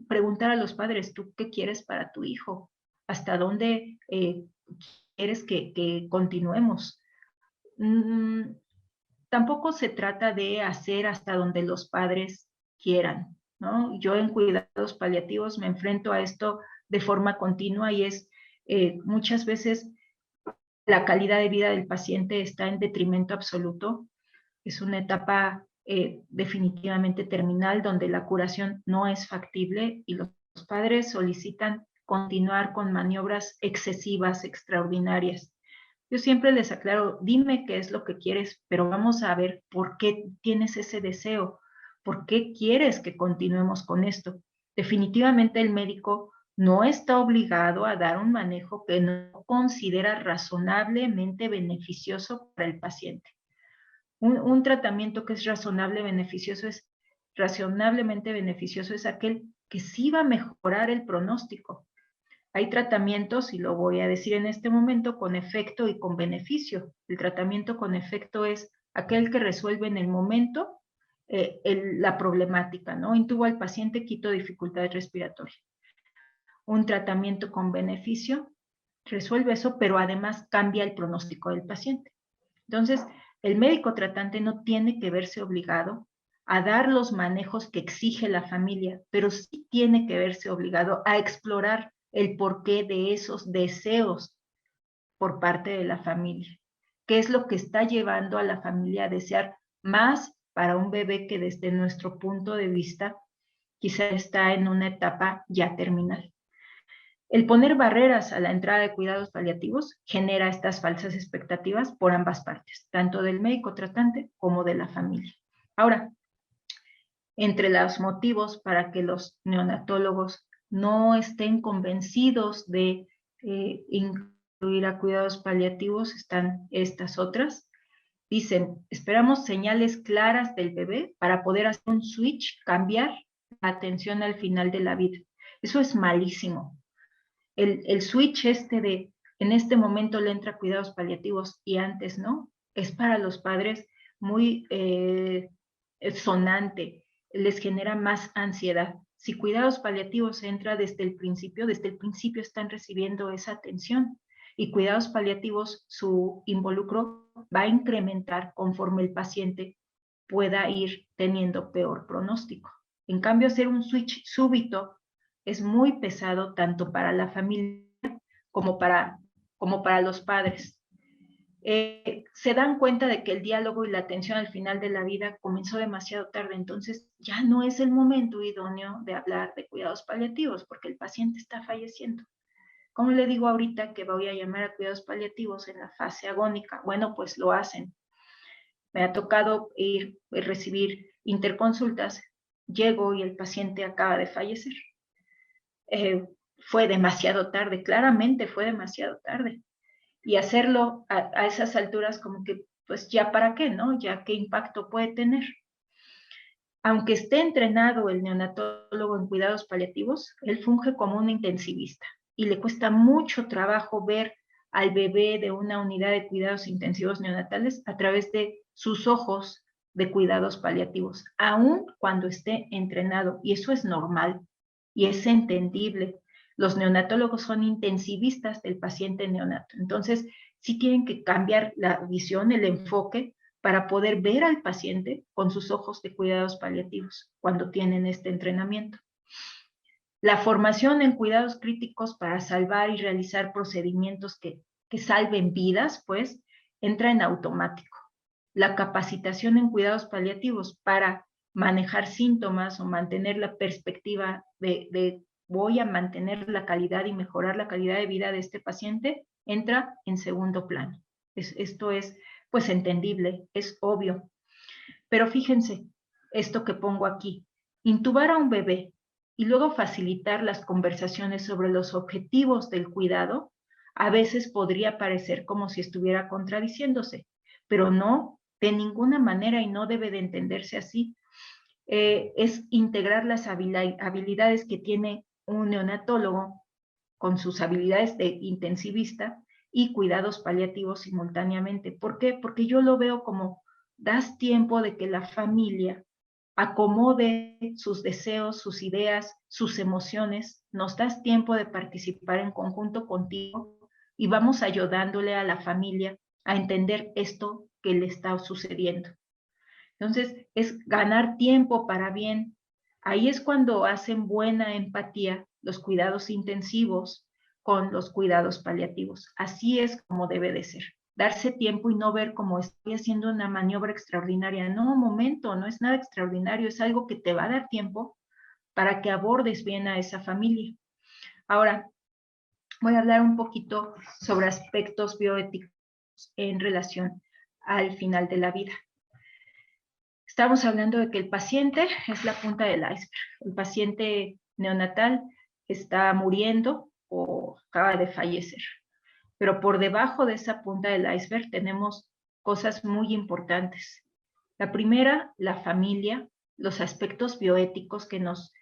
Speaker 3: preguntar a los padres, ¿tú qué quieres para tu hijo? ¿Hasta dónde quieres que continuemos? Tampoco se trata de hacer hasta donde los padres quieran, ¿no? Yo en cuidados paliativos me enfrento a esto de forma continua y es muchas veces la calidad de vida del paciente está en detrimento absoluto. Es una etapa definitivamente terminal donde la curación no es factible y los padres solicitan continuar con maniobras excesivas, extraordinarias. Yo siempre les aclaro, dime qué es lo que quieres, pero vamos a ver por qué tienes ese deseo, por qué quieres que continuemos con esto. Definitivamente el médico no está obligado a dar un manejo que no considera razonablemente beneficioso para el paciente. Un tratamiento que es razonable, beneficioso, es razonablemente beneficioso es aquel que sí va a mejorar el pronóstico. Hay tratamientos, y lo voy a decir en este momento, con efecto y con beneficio. El tratamiento con efecto es aquel que resuelve en el momento la problemática, ¿no? Intubo al paciente, quito dificultades respiratorias. Un tratamiento con beneficio resuelve eso, pero además cambia el pronóstico del paciente. Entonces, el médico tratante no tiene que verse obligado a dar los manejos que exige la familia, pero sí tiene que verse obligado a explorar el porqué de esos deseos por parte de la familia. ¿Qué es lo que está llevando a la familia a desear más para un bebé que desde nuestro punto de vista quizá está en una etapa ya terminal? El poner barreras a la entrada de cuidados paliativos genera estas falsas expectativas por ambas partes, tanto del médico tratante como de la familia. Ahora, entre los motivos para que los neonatólogos no estén convencidos de incluir a cuidados paliativos están estas otras. Dicen, esperamos señales claras del bebé para poder hacer un switch, cambiar la atención al final de la vida. Eso es malísimo. El switch de en este momento le entra cuidados paliativos y antes no, es para los padres muy sonante, les genera más ansiedad. Si cuidados paliativos entra desde el principio están recibiendo esa atención y cuidados paliativos, su involucro va a incrementar conforme el paciente pueda ir teniendo peor pronóstico. En cambio, hacer un switch súbito es muy pesado tanto para la familia como para los padres. Se dan cuenta de que el diálogo y la atención al final de la vida comenzó demasiado tarde, entonces ya no es el momento idóneo de hablar de cuidados paliativos porque el paciente está falleciendo. ¿Cómo le digo ahorita que voy a llamar a cuidados paliativos en la fase agónica? Bueno, pues lo hacen. Me ha tocado recibir interconsultas, llego y el paciente acaba de fallecer. Fue demasiado tarde, claramente fue demasiado tarde. Y hacerlo a esas alturas como que, pues ya para qué, ¿no? Ya qué impacto puede tener. Aunque esté entrenado el neonatólogo en cuidados paliativos, él funge como un intensivista y le cuesta mucho trabajo ver al bebé de una unidad de cuidados intensivos neonatales a través de sus ojos de cuidados paliativos, aun cuando esté entrenado. Y eso es normal y es entendible. Los neonatólogos son intensivistas del paciente neonato. Entonces, sí tienen que cambiar la visión, el enfoque, para poder ver al paciente con sus ojos de cuidados paliativos cuando tienen este entrenamiento. La formación en cuidados críticos para salvar y realizar procedimientos que salven vidas, pues, entra en automático. La capacitación en cuidados paliativos para manejar síntomas o mantener la perspectiva de voy a mantener la calidad y mejorar la calidad de vida de este paciente, entra en segundo plano. Esto es, pues, entendible, es obvio. Pero fíjense, esto que pongo aquí, intubar a un bebé y luego facilitar las conversaciones sobre los objetivos del cuidado, a veces podría parecer como si estuviera contradiciéndose, pero no, de ninguna manera, y no debe de entenderse así. Es integrar las habilidades que tiene un neonatólogo con sus habilidades de intensivista y cuidados paliativos simultáneamente. ¿Por qué? Porque yo lo veo como das tiempo de que la familia acomode sus deseos, sus ideas, sus emociones, nos das tiempo de participar en conjunto contigo y vamos ayudándole a la familia a entender esto que le está sucediendo. Entonces, es ganar tiempo para bien. Ahí es cuando hacen buena empatía los cuidados intensivos con los cuidados paliativos. Así es como debe de ser. Darse tiempo y no ver como estoy haciendo una maniobra extraordinaria. No, un momento, no es nada extraordinario, es algo que te va a dar tiempo para que abordes bien a esa familia. Ahora, voy a hablar un poquito sobre aspectos bioéticos en relación al final de la vida. Estamos hablando de que el paciente es la punta del iceberg. El paciente neonatal está muriendo o acaba de fallecer. Pero por debajo de esa punta del iceberg tenemos cosas muy importantes. La primera, la familia los aspectos bioéticos que nos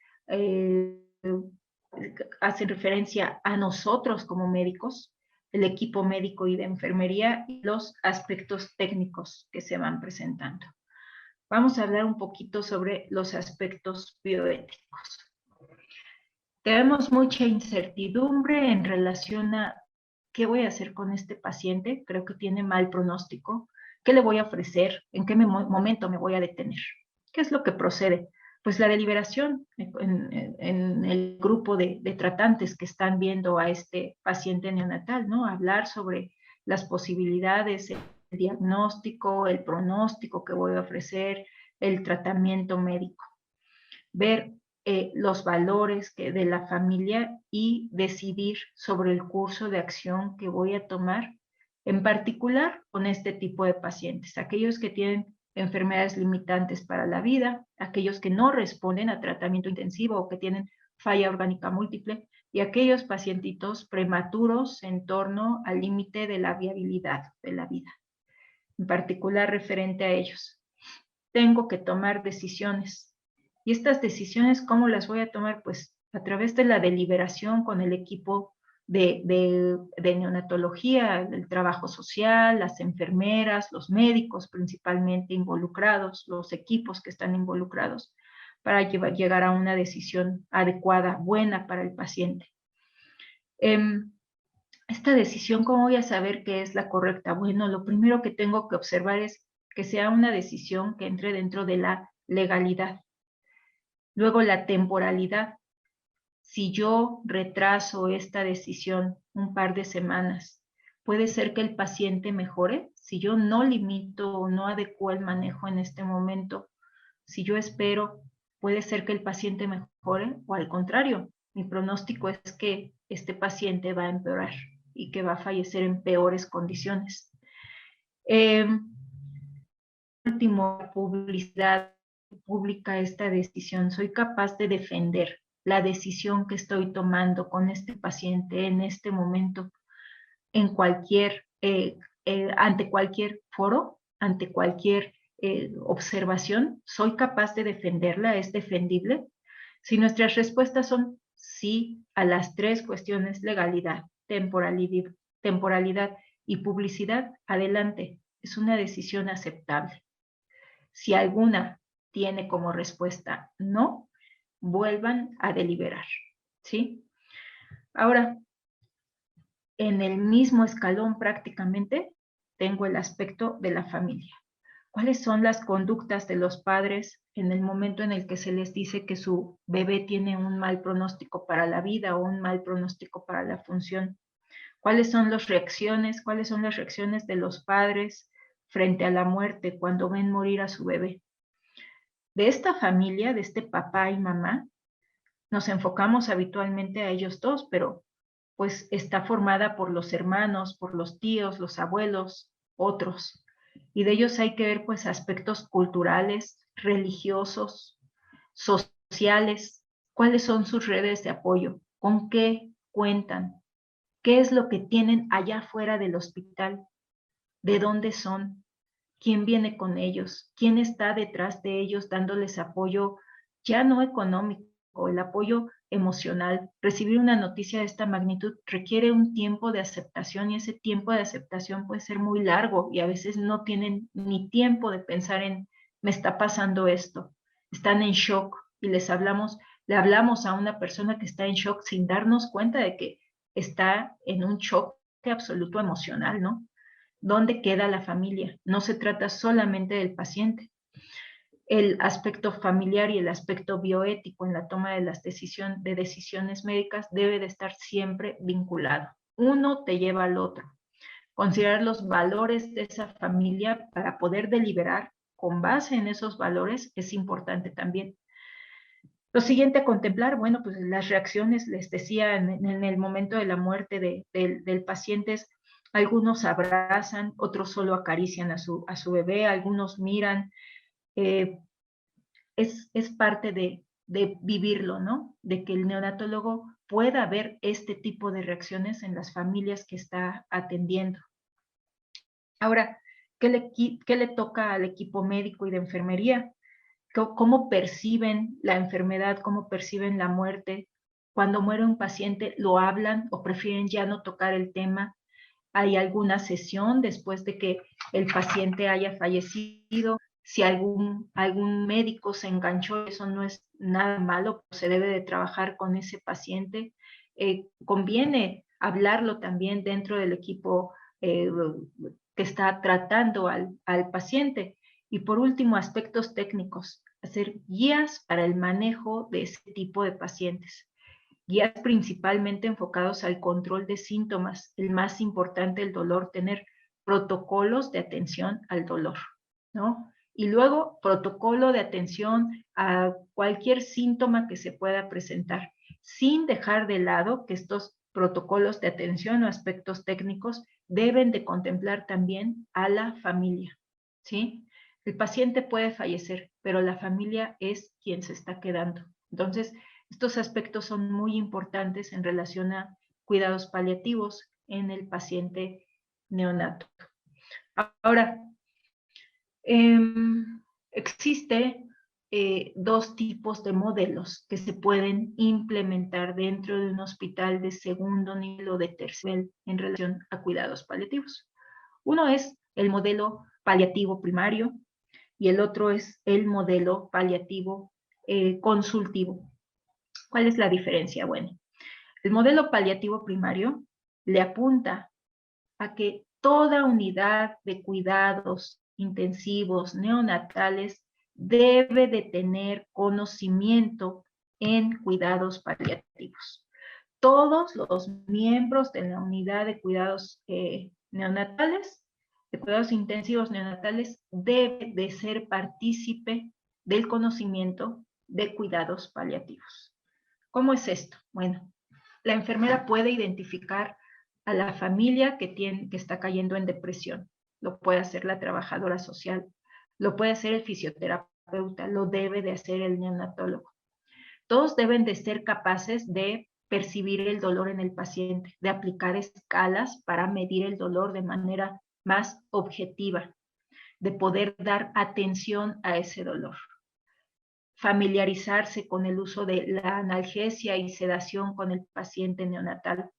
Speaker 3: hacen referencia a nosotros como médicos, el equipo médico y de enfermería, y los aspectos técnicos que se van presentando. Vamos a hablar un poquito sobre los aspectos bioéticos. Tenemos mucha incertidumbre en relación a qué voy a hacer con este paciente. Creo que tiene mal pronóstico. ¿Qué le voy a ofrecer? ¿En qué momento me voy a detener? ¿Qué es lo que procede? Pues la deliberación en el grupo de tratantes que están viendo a este paciente neonatal, ¿no? Hablar sobre las posibilidades, el diagnóstico, el pronóstico que voy a ofrecer, el tratamiento médico. Ver los valores de la familia y decidir sobre el curso de acción que voy a tomar, en particular con este tipo de pacientes, aquellos que tienen enfermedades limitantes para la vida, aquellos que no responden a tratamiento intensivo o que tienen falla orgánica múltiple, y aquellos pacientitos prematuros en torno al límite de la viabilidad de la vida, en particular referente a ellos. Tengo que tomar decisiones. Y estas decisiones, ¿cómo las voy a tomar? Pues a través de la deliberación con el equipo de neonatología, el trabajo social, las enfermeras, los médicos principalmente involucrados, los equipos que están involucrados, para llegar a una decisión adecuada, buena para el paciente. Esta decisión, ¿cómo voy a saber que es la correcta? Bueno, lo primero que tengo que observar es que sea una decisión que entre dentro de la legalidad. Luego, la temporalidad. Si yo retraso esta decisión un par de semanas, ¿puede ser que el paciente mejore? Si yo no limito o no adecuo el manejo en este momento, si yo espero, ¿puede ser que el paciente mejore? O al contrario, mi pronóstico es que este paciente va a empeorar y que va a fallecer en peores condiciones. Último, publicidad pública esta decisión. Soy capaz de defender la decisión que estoy tomando con este paciente en este momento, en cualquier, ante cualquier foro, ante cualquier observación. Soy capaz de defenderla, es defendible. Si nuestras respuestas son sí a las tres cuestiones: legalidad, temporalidad y publicidad, adelante, es una decisión aceptable. Si alguna tiene como respuesta no, vuelvan a deliberar, ¿sí? Ahora, en el mismo escalón prácticamente tengo el aspecto de la familia. ¿Cuáles son las conductas de los padres en el momento en el que se les dice que su bebé tiene un mal pronóstico para la vida o un mal pronóstico para la función? ¿Cuáles son las reacciones? ¿Cuáles son las reacciones de los padres frente a la muerte cuando ven morir a su bebé? De esta familia, de este papá y mamá, nos enfocamos habitualmente a ellos dos, pero pues está formada por los hermanos, por los tíos, los abuelos, otros. Y de ellos hay que ver pues aspectos culturales, religiosos, sociales, cuáles son sus redes de apoyo, con qué cuentan, qué es lo que tienen allá fuera del hospital, de dónde son, quién viene con ellos, quién está detrás de ellos dándoles apoyo ya no económico, el apoyo emocional. Recibir una noticia de esta magnitud requiere un tiempo de aceptación, y ese tiempo de aceptación puede ser muy largo, y a veces no tienen ni tiempo de pensar en me está pasando esto. Están en shock y le hablamos a una persona que está en shock sin darnos cuenta de que está en un shock absoluto emocional, ¿no? ¿Dónde queda la familia? No se trata solamente del paciente. El aspecto familiar y el aspecto bioético en la toma de las decisiones médicas debe de estar siempre vinculado. Uno te lleva al otro. Considerar los valores de esa familia para poder deliberar con base en esos valores es importante también. Lo siguiente a contemplar, bueno, pues las reacciones, les decía, en el momento de la muerte del paciente, algunos abrazan, otros solo acarician a su bebé, algunos miran. Es parte de vivirlo, ¿no? De que el neonatólogo pueda ver este tipo de reacciones en las familias que está atendiendo. Ahora, ¿qué le toca al equipo médico y de enfermería? cómo perciben la enfermedad, cómo perciben la muerte. Cuando muere un paciente, ¿lo hablan o prefieren ya no tocar el tema? ¿Hay alguna sesión después de que el paciente haya fallecido? Si algún médico se enganchó, eso no es nada malo, se debe de trabajar con ese paciente. Conviene hablarlo también dentro del equipo que está tratando al paciente. Y por último, aspectos técnicos, hacer guías para el manejo de ese tipo de pacientes. Guías principalmente enfocados al control de síntomas, el más importante, el dolor, tener protocolos de atención al dolor, ¿no? Y luego, protocolo de atención a cualquier síntoma que se pueda presentar, sin dejar de lado que estos protocolos de atención o aspectos técnicos deben de contemplar también a la familia, ¿sí? El paciente puede fallecer, pero la familia es quien se está quedando. Entonces, estos aspectos son muy importantes en relación a cuidados paliativos en el paciente neonato. Ahora, existe dos tipos de modelos que se pueden implementar dentro de un hospital de segundo nivel o de tercer nivel en relación a cuidados paliativos. Uno es el modelo paliativo primario y el otro es el modelo paliativo consultivo. ¿Cuál es la diferencia? Bueno, el modelo paliativo primario le apunta a que toda unidad de cuidados intensivos neonatales debe de tener conocimiento en cuidados paliativos. Todos los miembros de la unidad de cuidados neonatales, de cuidados intensivos neonatales, deben de ser partícipe del conocimiento de cuidados paliativos. ¿Cómo es esto? Bueno, la enfermera puede identificar a la familia que está cayendo en depresión. Lo puede hacer la trabajadora social, lo puede hacer el fisioterapeuta, lo debe de hacer el neonatólogo. Todos deben de ser capaces de percibir el dolor en el paciente, de aplicar escalas para medir el dolor de manera más objetiva, de poder dar atención a ese dolor. Familiarizarse con el uso de la analgesia y sedación con el paciente neonatal.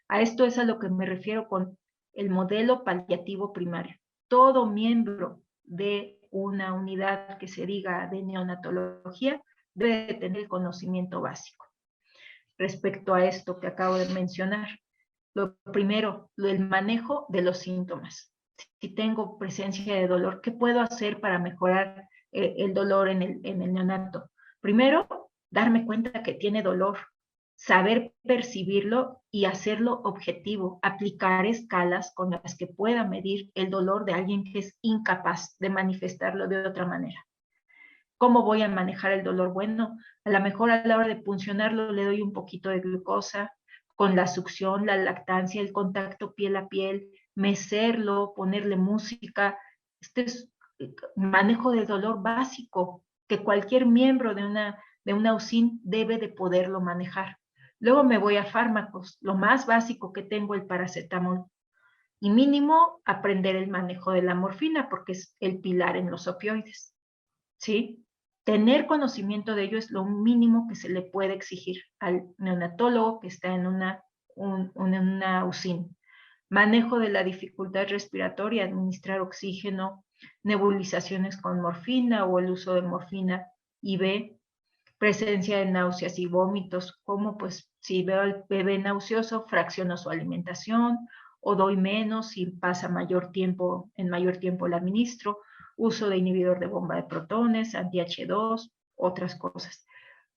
Speaker 3: A esto es a lo que me refiero con el modelo paliativo primario. Todo miembro de una unidad que se diga de neonatología debe tener el conocimiento básico. Respecto a esto que acabo de mencionar, lo primero, el manejo de los síntomas. Si tengo presencia de dolor, ¿qué puedo hacer para mejorar el dolor en el neonato? Primero, darme cuenta que tiene dolor, saber percibirlo y hacerlo objetivo, aplicar escalas con las que pueda medir el dolor de alguien que es incapaz de manifestarlo de otra manera. ¿Cómo voy a manejar el dolor? Bueno, a lo mejor a la hora de puncionarlo le doy un poquito de glucosa, con la succión, la lactancia, el contacto piel a piel, mecerlo, ponerle música. Este es manejo del dolor básico que cualquier miembro de una UCIN debe de poderlo manejar. Luego me voy a fármacos, lo más básico que tengo, el paracetamol. Y mínimo, aprender el manejo de la morfina, porque es el pilar en los opioides, ¿sí? Tener conocimiento de ello es lo mínimo que se le puede exigir al neonatólogo que está en una UCIN. Manejo de la dificultad respiratoria, administrar oxígeno, nebulizaciones con morfina o el uso de morfina IV, presencia de náuseas y vómitos, como pues si veo al bebé nauseoso, fracciono su alimentación o doy menos y pasa en mayor tiempo la administro, uso de inhibidor de bomba de protones, anti-H2, otras cosas.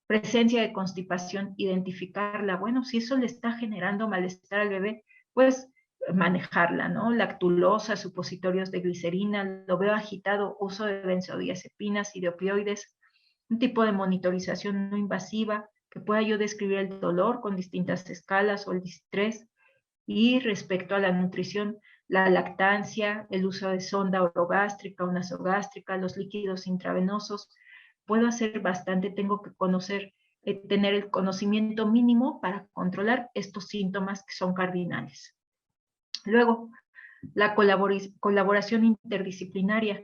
Speaker 3: Presencia de constipación, identificarla. Bueno, si eso le está generando malestar al bebé, pues manejarla, ¿no? Lactulosa, supositorios de glicerina, lo veo agitado, uso de benzodiazepinas y de opioides, un tipo de monitorización no invasiva que pueda yo describir el dolor con distintas escalas o el distrés. Y respecto a la nutrición, la lactancia, el uso de sonda orogástrica o nasogástrica, los líquidos intravenosos, puedo hacer bastante, tengo que tener el conocimiento mínimo para controlar estos síntomas que son cardinales. Luego, la colaboración interdisciplinaria.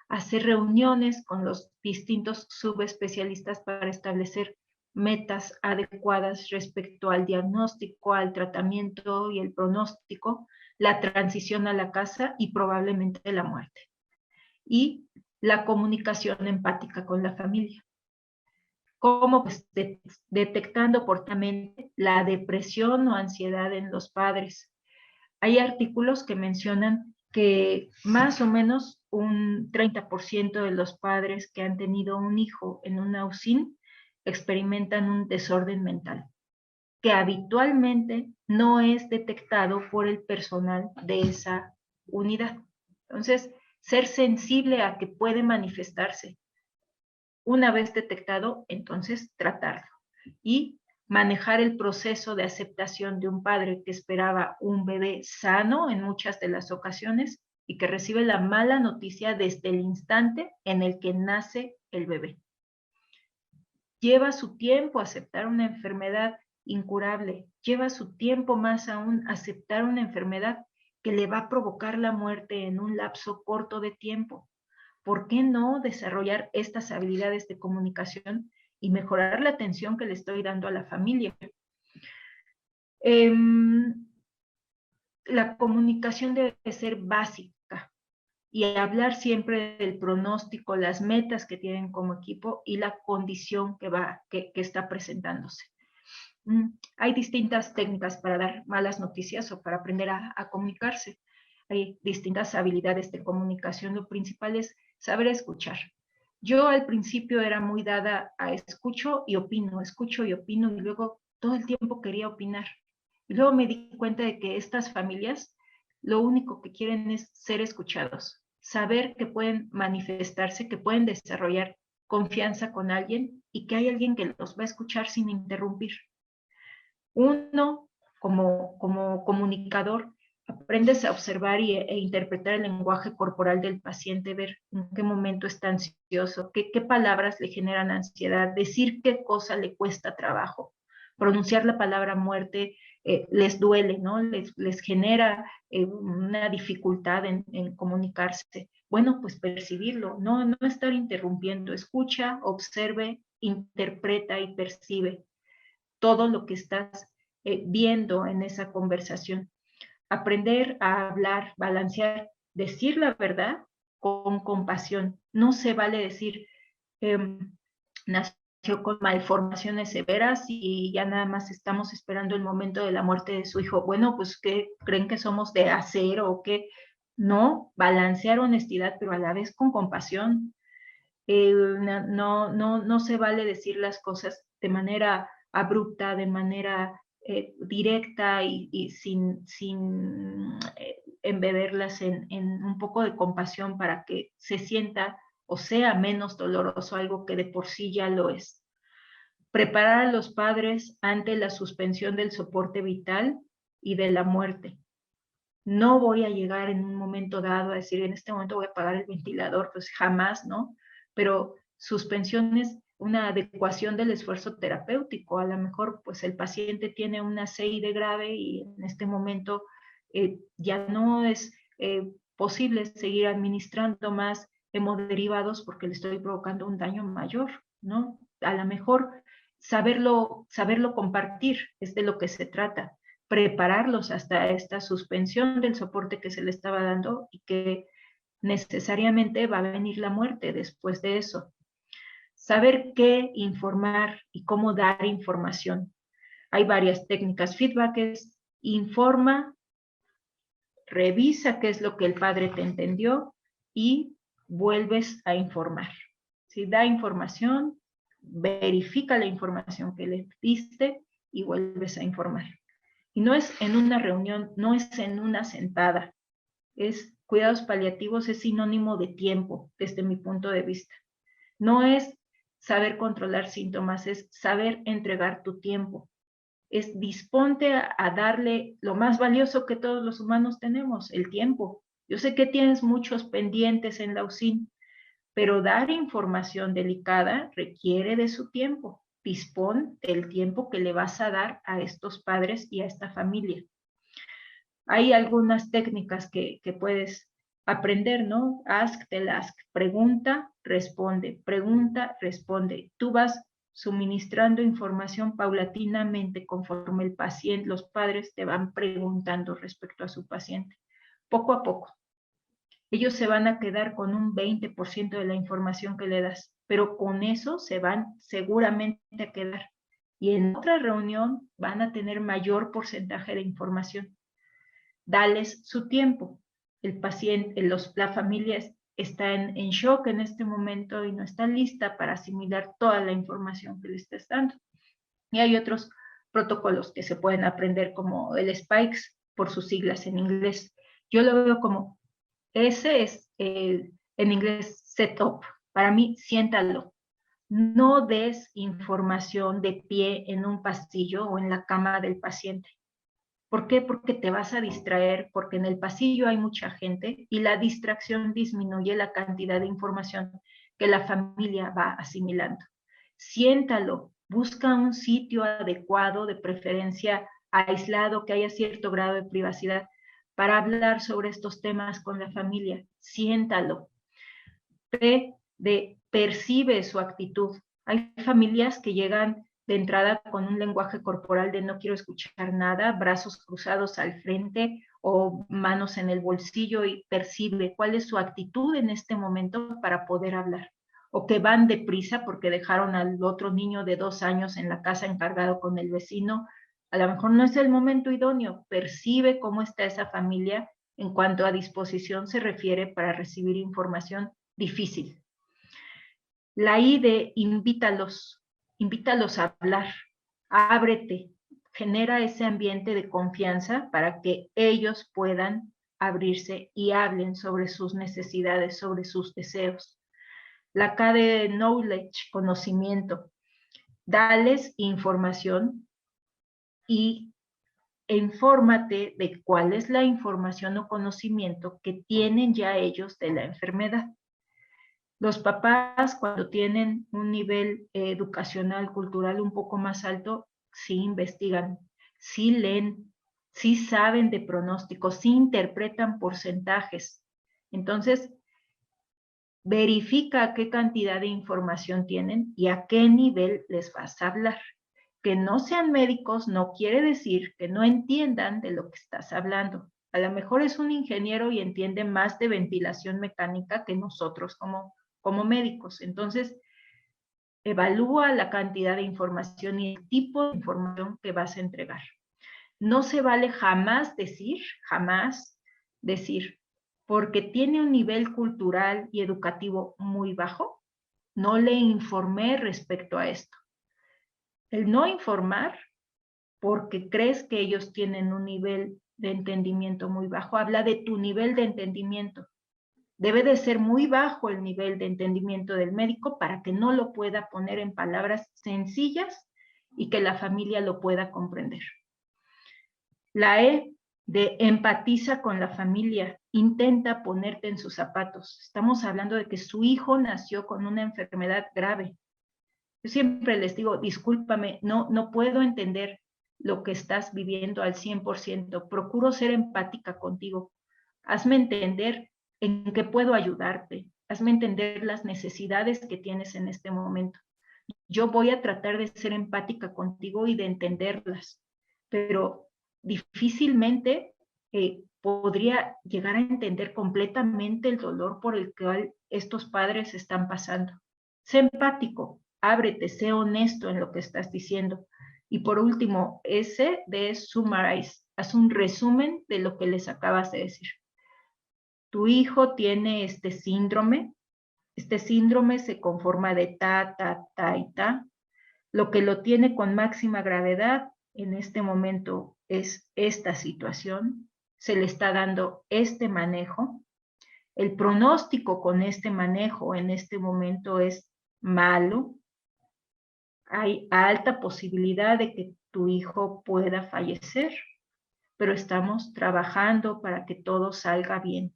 Speaker 3: hacer reuniones con los distintos subespecialistas para establecer metas adecuadas respecto al diagnóstico, al tratamiento y el pronóstico, la transición a la casa y probablemente la muerte. Y la comunicación empática con la familia. Cómo pues, detectando oportunamente la depresión o ansiedad en los padres. Hay artículos que mencionan que más o menos un 30% de los padres que han tenido un hijo en una UCIN experimentan un desorden mental, que habitualmente no es detectado por el personal de esa unidad. Entonces, ser sensible a que puede manifestarse. Una vez detectado, entonces tratarlo. Y manejar el proceso de aceptación de un padre que esperaba un bebé sano en muchas de las ocasiones y que recibe la mala noticia desde el instante en el que nace el bebé. Lleva su tiempo aceptar una enfermedad incurable, lleva su tiempo más aún aceptar una enfermedad que le va a provocar la muerte en un lapso corto de tiempo. ¿Por qué no desarrollar estas habilidades de comunicación y mejorar la atención que le estoy dando a la familia? La comunicación debe ser básica y hablar siempre del pronóstico, las metas que tienen como equipo y la condición que está presentándose. Hay distintas técnicas para dar malas noticias o para aprender a comunicarse. Hay distintas habilidades de comunicación. Lo principal es saber escuchar. Yo al principio era muy dada a escucho y opino, y luego todo el tiempo quería opinar. Y luego me di cuenta de que estas familias lo único que quieren es ser escuchados, saber que pueden manifestarse, que pueden desarrollar confianza con alguien y que hay alguien que los va a escuchar sin interrumpir. Uno, como comunicador, aprendes a observar e interpretar el lenguaje corporal del paciente, ver en qué momento está ansioso, qué palabras le generan ansiedad, decir qué cosa le cuesta trabajo. Pronunciar la palabra muerte les duele, ¿no? Les genera una dificultad en comunicarse. Bueno, pues percibirlo, no estar interrumpiendo, escucha, observe, interpreta y percibe todo lo que estás viendo en esa conversación. Aprender a hablar, balancear, decir la verdad con compasión. No se vale decir, nació con malformaciones severas y ya nada más estamos esperando el momento de la muerte de su hijo. Bueno, pues ¿qué creen que somos de acero o qué? No, balancear honestidad, pero a la vez con compasión. No se vale decir las cosas de manera abrupta, de manera directa y sin embeberlas en un poco de compasión para que se sienta o sea menos doloroso algo que de por sí ya lo es. Preparar a los padres ante la suspensión del soporte vital y de la muerte. No voy a llegar en un momento dado a decir, en este momento voy a apagar el ventilador, pues jamás, ¿no? Pero suspensión es una adecuación del esfuerzo terapéutico. A lo mejor, pues el paciente tiene una CID grave y en este momento ya no es posible seguir administrando más hemoderivados porque le estoy provocando un daño mayor, ¿no? A lo mejor saberlo compartir es de lo que se trata, prepararlos hasta esta suspensión del soporte que se le estaba dando y que necesariamente va a venir la muerte después de eso. Saber qué informar y cómo dar información. Hay varias técnicas. Feedback es informa, revisa qué es lo que el padre te entendió y vuelves a informar. Si da información, verifica la información que le diste y vuelves a informar. Y no es en una reunión, no es en una sentada. Cuidados paliativos es sinónimo de tiempo, desde mi punto de vista. No es saber controlar síntomas, es saber entregar tu tiempo. Es disponte a darle lo más valioso que todos los humanos tenemos, el tiempo. Yo sé que tienes muchos pendientes en la UCIN, pero dar información delicada requiere de su tiempo. Dispón del tiempo que le vas a dar a estos padres y a esta familia. Hay algunas técnicas que puedes aprender, ¿no? Ask, tell, ask. Pregunta, responde. Pregunta, responde. Tú vas suministrando información paulatinamente conforme el paciente, los padres te van preguntando respecto a su paciente. Poco a poco. Ellos se van a quedar con un 20% de la información que le das, pero con eso se van seguramente a quedar. Y en otra reunión van a tener mayor porcentaje de información. Dales su tiempo. El paciente, la familia está en shock en este momento y no está lista para asimilar toda la información que le estás dando. Y hay otros protocolos que se pueden aprender como el SPIKES por sus siglas en inglés. Yo lo veo como, ese es en inglés setup. Para mí, siéntalo. No des información de pie en un pasillo o en la cama del paciente. ¿Por qué? Porque te vas a distraer, porque en el pasillo hay mucha gente y la distracción disminuye la cantidad de información que la familia va asimilando. Siéntalo, busca un sitio adecuado, de preferencia aislado, que haya cierto grado de privacidad, para hablar sobre estos temas con la familia. Siéntalo. Percibe su actitud. Hay familias que llegan de entrada con un lenguaje corporal de no quiero escuchar nada, brazos cruzados al frente o manos en el bolsillo, y percibe cuál es su actitud en este momento para poder hablar. O que van deprisa porque dejaron al otro niño de 2 años en la casa encargado con el vecino. A lo mejor no es el momento idóneo. Percibe cómo está esa familia en cuanto a disposición se refiere para recibir información difícil. La I de invítalos a hablar, ábrete, genera ese ambiente de confianza para que ellos puedan abrirse y hablen sobre sus necesidades, sobre sus deseos. La K de knowledge, conocimiento, dales información y infórmate de cuál es la información o conocimiento que tienen ya ellos de la enfermedad. Los papás, cuando tienen un nivel educacional, cultural un poco más alto, sí investigan, sí leen, sí saben de pronósticos, sí interpretan porcentajes. Entonces, verifica qué cantidad de información tienen y a qué nivel les vas a hablar. Que no sean médicos no quiere decir que no entiendan de lo que estás hablando. A lo mejor es un ingeniero y entiende más de ventilación mecánica que nosotros como médicos. Entonces, evalúa la cantidad de información y el tipo de información que vas a entregar. No se vale jamás decir, porque tiene un nivel cultural y educativo muy bajo, no le informé respecto a esto. El no informar, porque crees que ellos tienen un nivel de entendimiento muy bajo, habla de tu nivel de entendimiento. Debe de ser muy bajo el nivel de entendimiento del médico para que no lo pueda poner en palabras sencillas y que la familia lo pueda comprender. La E de empatiza con la familia, intenta ponerte en sus zapatos. Estamos hablando de que su hijo nació con una enfermedad grave. Yo siempre les digo, discúlpame, no puedo entender lo que estás viviendo al 100%. Procuro ser empática contigo. Hazme entender en qué puedo ayudarte. Hazme entender las necesidades que tienes en este momento. Yo voy a tratar de ser empática contigo y de entenderlas, pero difícilmente podría llegar a entender completamente el dolor por el cual estos padres están pasando. Sé empático, ábrete, sé honesto en lo que estás diciendo. Y por último, S de summarize, haz un resumen de lo que les acabas de decir. Tu hijo tiene este síndrome se conforma de ta, y ta. Lo que lo tiene con máxima gravedad en este momento es esta situación. Se le está dando este manejo. El pronóstico con este manejo en este momento es malo. Hay alta posibilidad de que tu hijo pueda fallecer, pero estamos trabajando para que todo salga bien.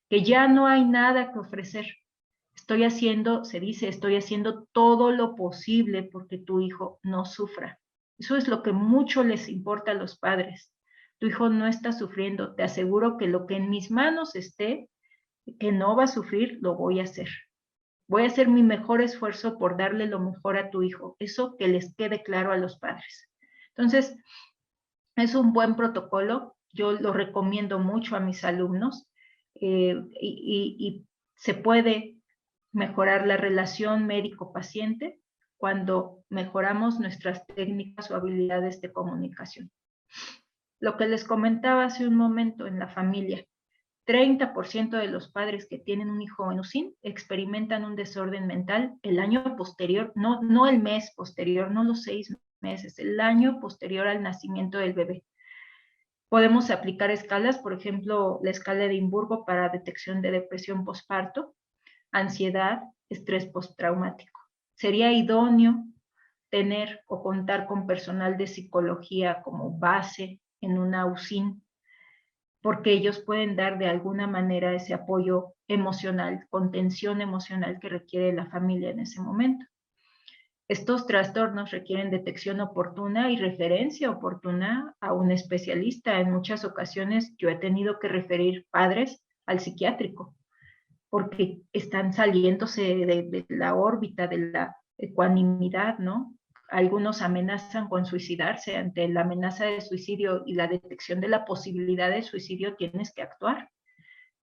Speaker 3: Que ya no hay nada que ofrecer. Estoy haciendo todo lo posible porque tu hijo no sufra. Eso es lo que mucho les importa a los padres. Tu hijo no está sufriendo. Te aseguro que lo que en mis manos esté, que no va a sufrir, lo voy a hacer. Voy a hacer mi mejor esfuerzo por darle lo mejor a tu hijo. Eso que les quede claro a los padres. Entonces, es un buen protocolo. Yo lo recomiendo mucho a mis alumnos y se puede mejorar la relación médico-paciente cuando mejoramos nuestras técnicas o habilidades de comunicación. Lo que les comentaba hace un momento en la familia, 30% de los padres que tienen un hijo en UCIN experimentan un desorden mental el año posterior, no el mes posterior, no los 6 meses, el año posterior al nacimiento del bebé. Podemos aplicar escalas, por ejemplo, la escala de Edimburgo para detección de depresión postparto, ansiedad, estrés postraumático. Sería idóneo tener o contar con personal de psicología como base en una UCIN, porque ellos pueden dar de alguna manera ese apoyo emocional, contención emocional que requiere la familia en ese momento. Estos trastornos requieren detección oportuna y referencia oportuna a un especialista. En muchas ocasiones yo he tenido que referir padres al psiquiátrico porque están saliéndose de la órbita de la ecuanimidad, ¿no? Algunos amenazan con suicidarse. Ante la amenaza de suicidio y la detección de la posibilidad de suicidio, tienes que actuar.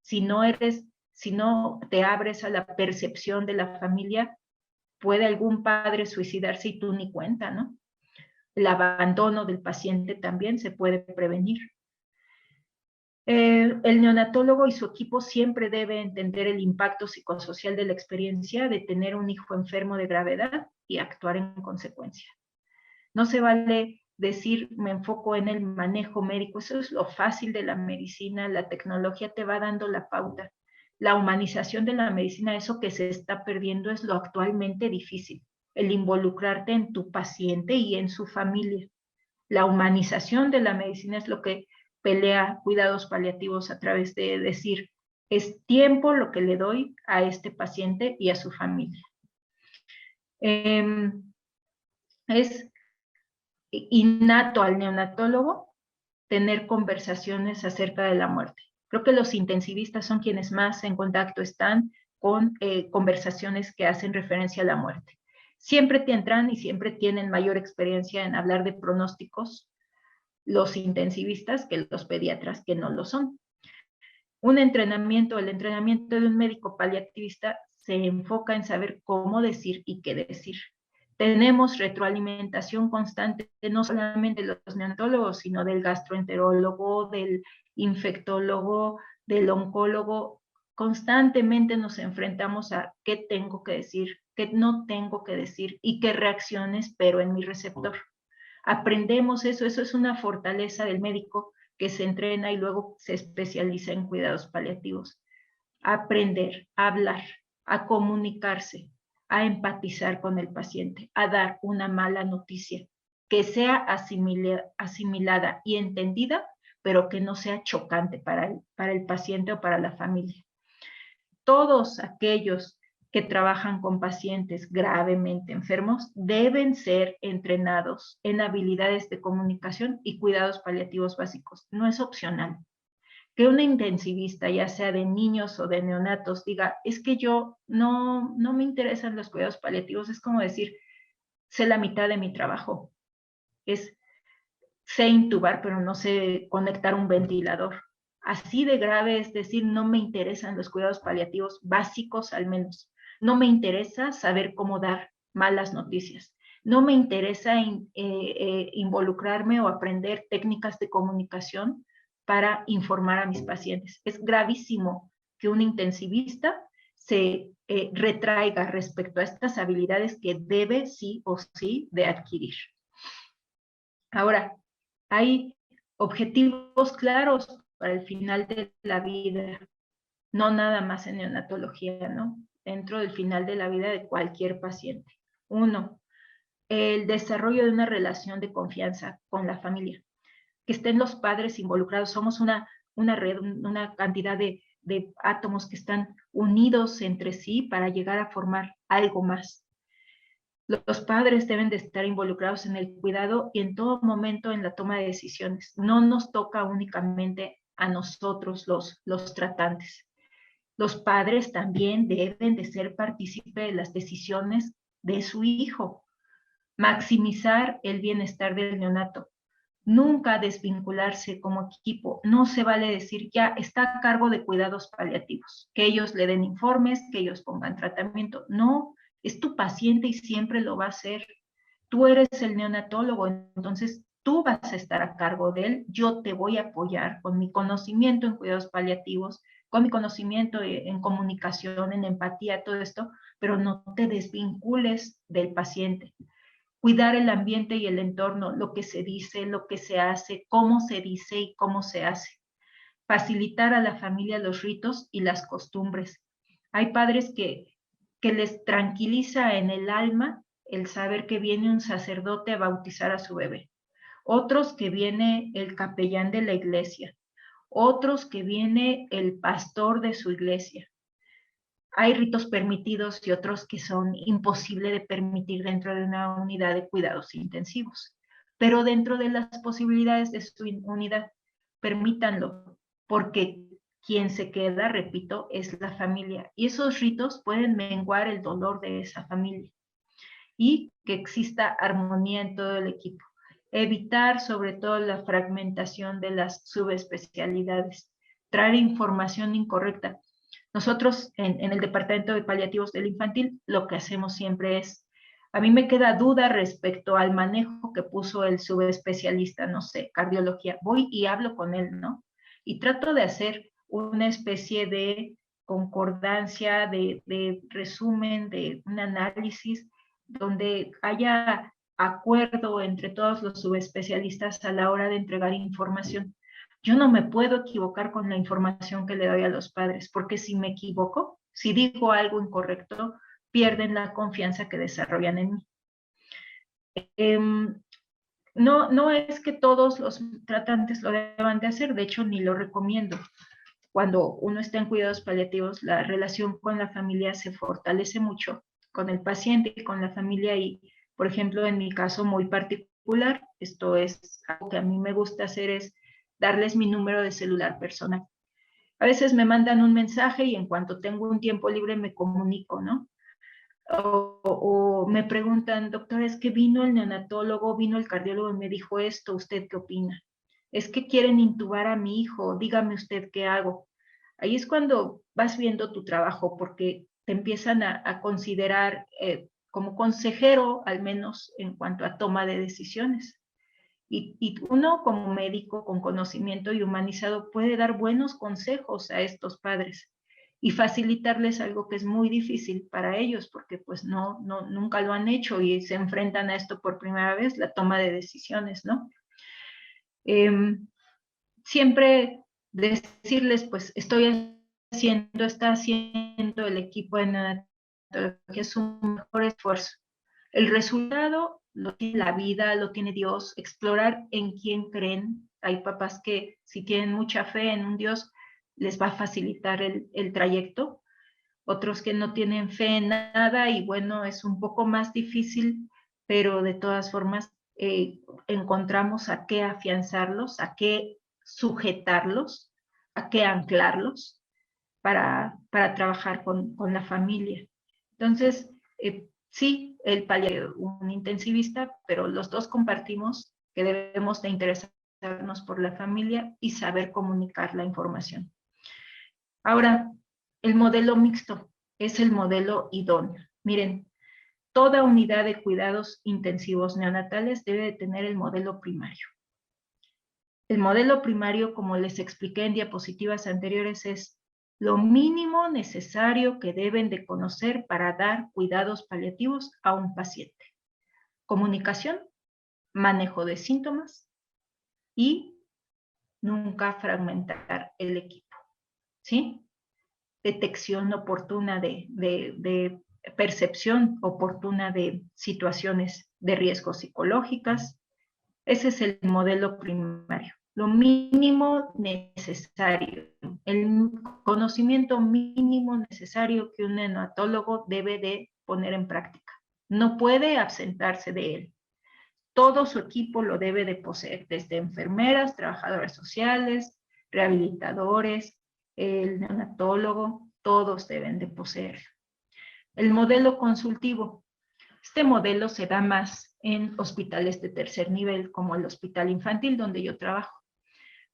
Speaker 3: Si no te abres a la percepción de la familia, puede algún padre suicidarse y tú ni cuenta, ¿no? El abandono del paciente también se puede prevenir. El neonatólogo y su equipo siempre debe entender el impacto psicosocial de la experiencia de tener un hijo enfermo de gravedad y actuar en consecuencia. No se vale decir, me enfoco en el manejo médico. Eso es lo fácil de la medicina. La tecnología te va dando la pauta. La humanización de la medicina, eso que se está perdiendo, es lo actualmente difícil. El involucrarte en tu paciente y en su familia. La humanización de la medicina es lo que pelea cuidados paliativos a través de decir, es tiempo lo que le doy a este paciente y a su familia. Es innato al neonatólogo tener conversaciones acerca de la muerte. Creo que los intensivistas son quienes más en contacto están con conversaciones que hacen referencia a la muerte. Siempre te entran y siempre tienen mayor experiencia en hablar de pronósticos los intensivistas que los pediatras que no lo son. El entrenamiento de un médico paliativista se enfoca en saber cómo decir y qué decir. Tenemos retroalimentación constante, no solamente de los neonatólogos, sino del gastroenterólogo, del infectólogo, del oncólogo. Constantemente nos enfrentamos a qué tengo que decir, qué no tengo que decir y qué reacciones espero en mi receptor. Aprendemos eso es una fortaleza del médico que se entrena y luego se especializa en cuidados paliativos. Aprender, a hablar, a comunicarse, a empatizar con el paciente, a dar una mala noticia, que sea asimilada y entendida, pero que no sea chocante para el paciente o para la familia. Todos aquellos que trabajan con pacientes gravemente enfermos deben ser entrenados en habilidades de comunicación y cuidados paliativos básicos. No es opcional. Que una intensivista, ya sea de niños o de neonatos, diga, es que yo no me interesan los cuidados paliativos, es como decir, sé la mitad de mi trabajo. Sé intubar, pero no sé conectar un ventilador. Así de grave es decir, no me interesan los cuidados paliativos básicos al menos. No me interesa saber cómo dar malas noticias. No me interesa involucrarme o aprender técnicas de comunicación para informar a mis pacientes. Es gravísimo que un intensivista se retraiga respecto a estas habilidades que debe sí o sí de adquirir. Ahora, hay objetivos claros para el final de la vida, no nada más en neonatología, ¿no? Dentro del final de la vida de cualquier paciente. 1, el desarrollo de una relación de confianza con la familia. Que estén los padres involucrados. Somos una red, una cantidad de átomos que están unidos entre sí para llegar a formar algo más. Los padres deben de estar involucrados en el cuidado y en todo momento en la toma de decisiones. No nos toca únicamente a nosotros los tratantes. Los padres también deben de ser partícipes de las decisiones de su hijo. Maximizar el bienestar del neonato. Nunca desvincularse como equipo. No se vale decir ya está a cargo de cuidados paliativos, que ellos le den informes, que ellos pongan tratamiento. No, es tu paciente y siempre lo va a hacer. Tú eres el neonatólogo, entonces tú vas a estar a cargo de él. Yo te voy a apoyar con mi conocimiento en cuidados paliativos, con mi conocimiento en comunicación, en empatía, todo esto, pero no te desvincules del paciente. Cuidar el ambiente y el entorno, lo que se dice, lo que se hace, cómo se dice y cómo se hace. Facilitar a la familia los ritos y las costumbres. Hay padres que les tranquiliza en el alma el saber que viene un sacerdote a bautizar a su bebé. Otros que viene el capellán de la iglesia. Otros que viene el pastor de su iglesia. Hay ritos permitidos y otros que son imposibles de permitir dentro de una unidad de cuidados intensivos. Pero dentro de las posibilidades de su unidad, permítanlo, porque quien se queda, repito, es la familia. Y esos ritos pueden menguar el dolor de esa familia. Y que exista armonía en todo el equipo. Evitar sobre todo la fragmentación de las subespecialidades. Traer información incorrecta. Nosotros en el Departamento de Paliativos del Infantil lo que hacemos siempre es, a mí me queda duda respecto al manejo que puso el subespecialista, no sé, cardiología. Voy y hablo con él, ¿no? Y trato de hacer una especie de concordancia, de resumen, de un análisis donde haya acuerdo entre todos los subespecialistas a la hora de entregar información. Yo no me puedo equivocar con la información que le doy a los padres, porque si me equivoco, si digo algo incorrecto, pierden la confianza que desarrollan en mí. No es que todos los tratantes lo deban de hacer, de hecho ni lo recomiendo. Cuando uno está en cuidados paliativos, la relación con la familia se fortalece mucho, con el paciente y con la familia, y por ejemplo en mi caso muy particular, esto es algo que a mí me gusta hacer, es darles mi número de celular personal. A veces me mandan un mensaje y en cuanto tengo un tiempo libre me comunico, ¿no? O me preguntan, doctor, es que vino el neonatólogo, vino el cardiólogo y me dijo esto, ¿usted qué opina? Es que quieren intubar a mi hijo, dígame usted qué hago. Ahí es cuando vas viendo tu trabajo, porque te empiezan a considerar como consejero, al menos en cuanto a toma de decisiones. Y uno como médico con conocimiento y humanizado puede dar buenos consejos a estos padres y facilitarles algo que es muy difícil para ellos, porque pues nunca lo han hecho y se enfrentan a esto por primera vez, la toma de decisiones, ¿no? Siempre decirles, pues está haciendo el equipo de neonatología su mejor esfuerzo. El resultado lo tiene la vida, lo tiene Dios, explorar en quién creen. Hay papás que si tienen mucha fe en un Dios, les va a facilitar el trayecto. Otros que no tienen fe en nada y bueno, es un poco más difícil, pero de todas formas encontramos a qué afianzarlos, a qué sujetarlos, a qué anclarlos para trabajar con la familia. Entonces, sí, el paliativo, un intensivista, pero los dos compartimos que debemos de interesarnos por la familia y saber comunicar la información. Ahora, el modelo mixto es el modelo idóneo. Miren, toda unidad de cuidados intensivos neonatales debe de tener el modelo primario. El modelo primario, como les expliqué en diapositivas anteriores, es lo mínimo necesario que deben de conocer para dar cuidados paliativos a un paciente. Comunicación, manejo de síntomas y nunca fragmentar el equipo, ¿sí? Detección oportuna de percepción oportuna de situaciones de riesgo psicológicas. Ese es el modelo primario. Lo mínimo necesario, el conocimiento mínimo necesario que un neonatólogo debe de poner en práctica. No puede absentarse de él. Todo su equipo lo debe de poseer, desde enfermeras, trabajadoras sociales, rehabilitadores, el neonatólogo, todos deben de poseer. El modelo consultivo. Este modelo se da más en hospitales de tercer nivel, como el hospital infantil donde yo trabajo.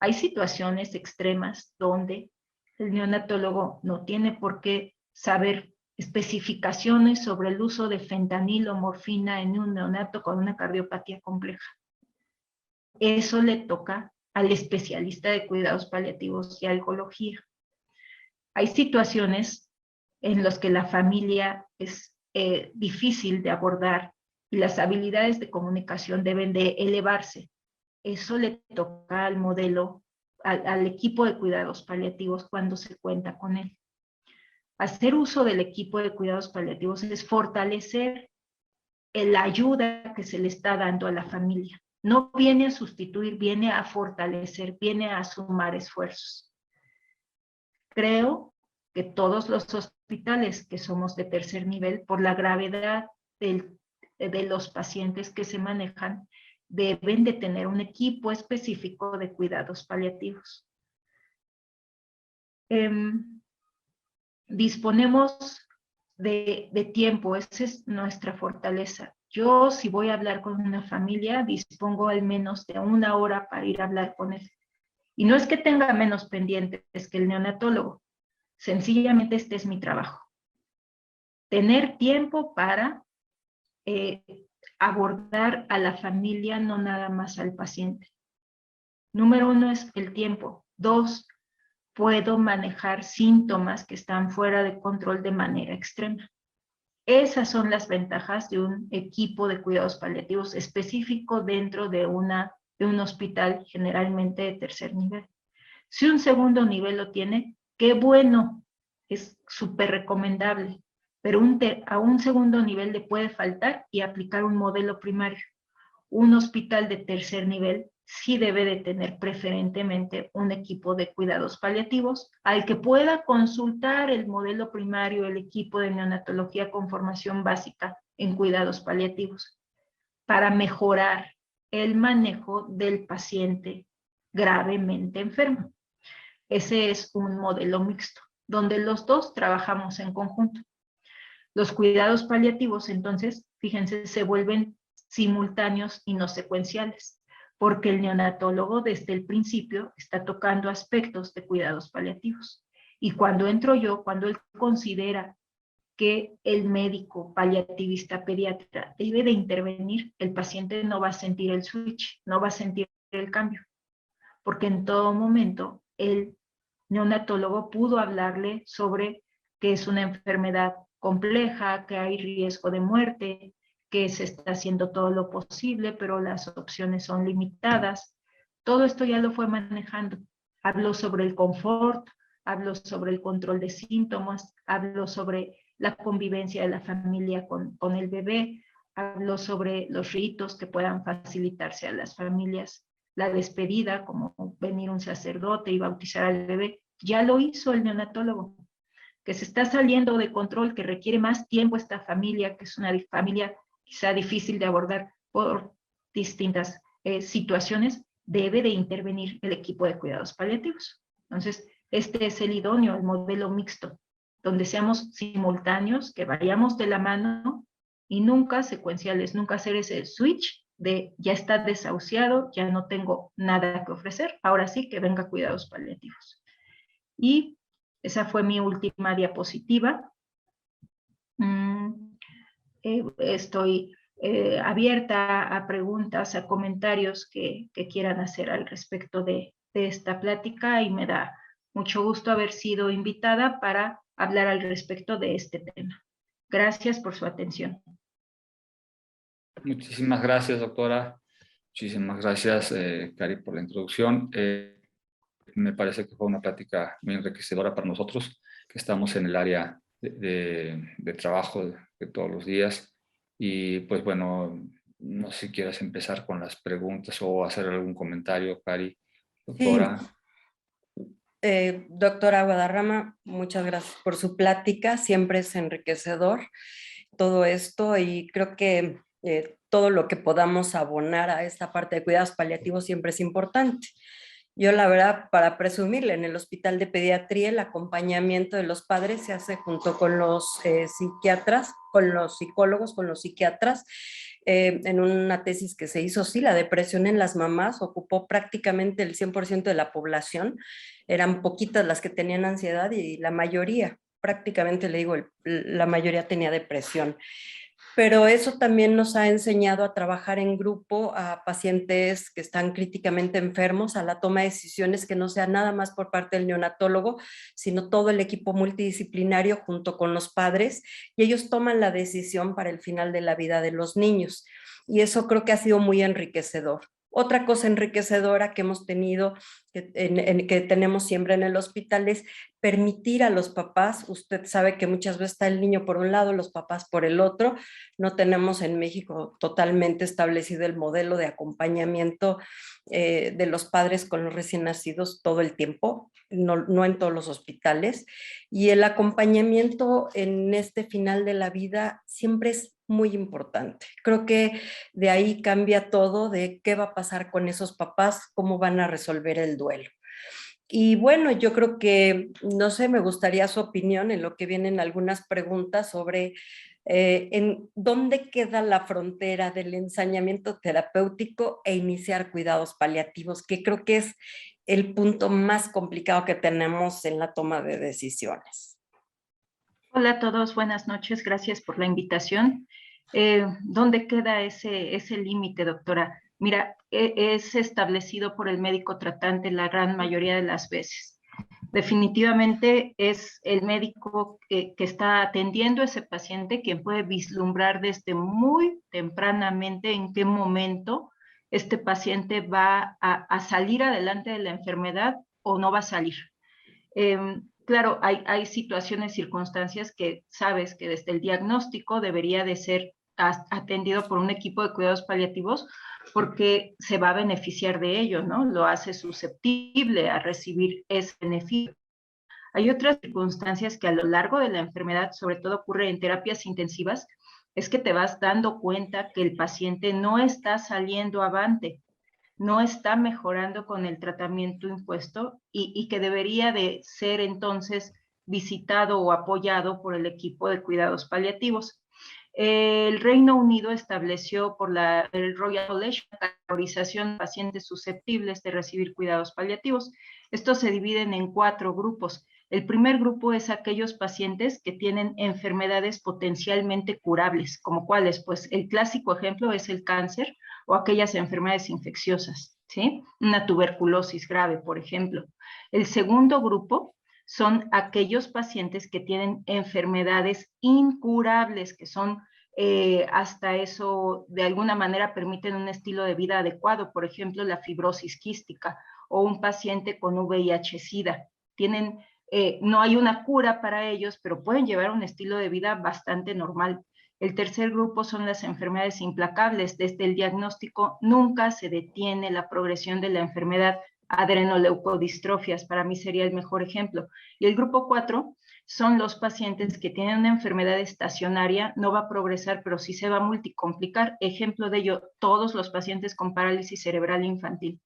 Speaker 3: Hay situaciones extremas donde el neonatólogo no tiene por qué saber especificaciones sobre el uso de fentanilo o morfina en un neonato con una cardiopatía compleja. Eso le toca al especialista de cuidados paliativos y algología. Hay situaciones en las que la familia es difícil de abordar y las habilidades de comunicación deben de elevarse. Eso le toca al modelo, al equipo de cuidados paliativos cuando se cuenta con él. Hacer uso del equipo de cuidados paliativos es fortalecer la ayuda que se le está dando a la familia. No viene a sustituir, viene a fortalecer, viene a sumar esfuerzos. Creo que todos los hospitales que somos de tercer nivel, por la gravedad de los pacientes que se manejan, deben de tener un equipo específico de cuidados paliativos. Disponemos de tiempo, esa es nuestra fortaleza. Yo, si voy a hablar con una familia, dispongo al menos de 1 hora para ir a hablar con él. Y no es que tenga menos pendientes que el neonatólogo, sencillamente este es mi trabajo. Tener tiempo para abordar a la familia, no nada más al paciente. Número 1 es el tiempo. 2, puedo manejar síntomas que están fuera de control de manera extrema. Esas son las ventajas de un equipo de cuidados paliativos específico dentro de un hospital generalmente de tercer nivel. Si un segundo nivel lo tiene, qué bueno, es súper recomendable, pero a un segundo nivel le puede faltar y aplicar un modelo primario. Un hospital de tercer nivel sí debe de tener preferentemente un equipo de cuidados paliativos al que pueda consultar el modelo primario, el equipo de neonatología con formación básica en cuidados paliativos, para mejorar el manejo del paciente gravemente enfermo. Ese es un modelo mixto, donde los dos trabajamos en conjunto. Los cuidados paliativos, entonces, fíjense, se vuelven simultáneos y no secuenciales, porque el neonatólogo desde el principio está tocando aspectos de cuidados paliativos. Y cuando entro yo, cuando él considera que el médico paliativista pediatra debe de intervenir, el paciente no va a sentir el switch, no va a sentir el cambio, porque en todo momento el neonatólogo pudo hablarle sobre que es una enfermedad compleja, que hay riesgo de muerte, que se está haciendo todo lo posible, pero las opciones son limitadas. Todo esto ya lo fue manejando. Habló sobre el confort, habló sobre el control de síntomas, habló sobre la convivencia de la familia con el bebé, habló sobre los ritos que puedan facilitarse a las familias, la despedida, como venir un sacerdote y bautizar al bebé. Ya lo hizo el neonatólogo, que se está saliendo de control, que requiere más tiempo esta familia, que es una familia quizá difícil de abordar por distintas situaciones, debe de intervenir el equipo de cuidados paliativos. Entonces, este es el idóneo, el modelo mixto, donde seamos simultáneos, que vayamos de la mano y nunca secuenciales, nunca hacer ese switch de ya está desahuciado, ya no tengo nada que ofrecer, ahora sí que venga cuidados paliativos. Y esa fue mi última diapositiva. Estoy abierta a preguntas, a comentarios que quieran hacer al respecto de esta plática y me da mucho gusto haber sido invitada para hablar al respecto de este tema. Gracias por su atención.
Speaker 1: Muchísimas gracias, doctora. Muchísimas gracias, Cari, por la introducción. Me parece que fue una plática muy enriquecedora para nosotros, que estamos en el área de trabajo de todos los días. Y pues bueno, no sé si quieras empezar con las preguntas o hacer algún comentario, Cari, doctora.
Speaker 2: Sí. Doctora Guadarrama, muchas gracias por su plática, siempre es enriquecedor todo esto y creo que todo lo que podamos abonar a esta parte de cuidados paliativos siempre es importante. Yo la verdad, para presumirle, en el hospital de pediatría el acompañamiento de los padres se hace junto con los psiquiatras, con los psicólogos, con los psiquiatras. En una tesis que se hizo, sí, la depresión en las mamás ocupó prácticamente el 100% de la población. Eran poquitas las que tenían ansiedad y la mayoría, prácticamente le digo, la mayoría tenía depresión. Pero eso también nos ha enseñado a trabajar en grupo a pacientes que están críticamente enfermos, a la toma de decisiones que no sea nada más por parte del neonatólogo, sino todo el equipo multidisciplinario junto con los padres, y ellos toman la decisión para el final de la vida de los niños. Y eso creo que ha sido muy enriquecedor. Otra cosa enriquecedora que hemos tenido, que tenemos siempre en el hospital, es permitir a los papás. Usted sabe que muchas veces está el niño por un lado, los papás por el otro. No tenemos en México totalmente establecido el modelo de acompañamiento de los padres con los recién nacidos todo el tiempo, no en todos los hospitales. Y el acompañamiento en este final de la vida siempre es muy importante. Creo que de ahí cambia todo de qué va a pasar con esos papás, cómo van a resolver el duelo. Y bueno, yo creo que, no sé, me gustaría su opinión en lo que vienen algunas preguntas sobre en dónde queda la frontera del ensañamiento terapéutico e iniciar cuidados paliativos, que creo que es el punto más complicado que tenemos en la toma de decisiones.
Speaker 3: Hola a todos, buenas noches, gracias por la invitación. ¿Dónde queda ese límite, doctora? Mira, es establecido por el médico tratante la gran mayoría de las veces. Definitivamente es el médico que está atendiendo a ese paciente quien puede vislumbrar desde muy tempranamente en qué momento este paciente va a salir adelante de la enfermedad o no va a salir. Claro, hay situaciones, circunstancias que sabes que desde el diagnóstico debería de ser atendido por un equipo de cuidados paliativos porque se va a beneficiar de ello, ¿no? Lo hace susceptible a recibir ese beneficio. Hay otras circunstancias que a lo largo de la enfermedad, sobre todo ocurre en terapias intensivas, es que te vas dando cuenta que el paciente no está saliendo avante, no está mejorando con el tratamiento impuesto y que debería de ser entonces visitado o apoyado por el equipo de cuidados paliativos. El Reino Unido estableció por el Royal College la categorización de pacientes susceptibles de recibir cuidados paliativos. Estos se dividen en 4 grupos. El primer grupo es aquellos pacientes que tienen enfermedades potencialmente curables, como cuáles, pues el clásico ejemplo es el cáncer o aquellas enfermedades infecciosas, ¿sí? Una tuberculosis grave, por ejemplo. El segundo grupo son aquellos pacientes que tienen enfermedades incurables, que son hasta eso de alguna manera permiten un estilo de vida adecuado, por ejemplo, la fibrosis quística o un paciente con VIH-Sida. No hay una cura para ellos, pero pueden llevar un estilo de vida bastante normal. El tercer grupo son las enfermedades implacables. Desde el diagnóstico nunca se detiene la progresión de la enfermedad. Adrenoleucodistrofias, para mí sería el mejor ejemplo. Y el grupo 4 son los pacientes que tienen una enfermedad estacionaria, no va a progresar, pero sí se va a multicomplicar. Ejemplo de ello, todos los pacientes con parálisis cerebral infantil.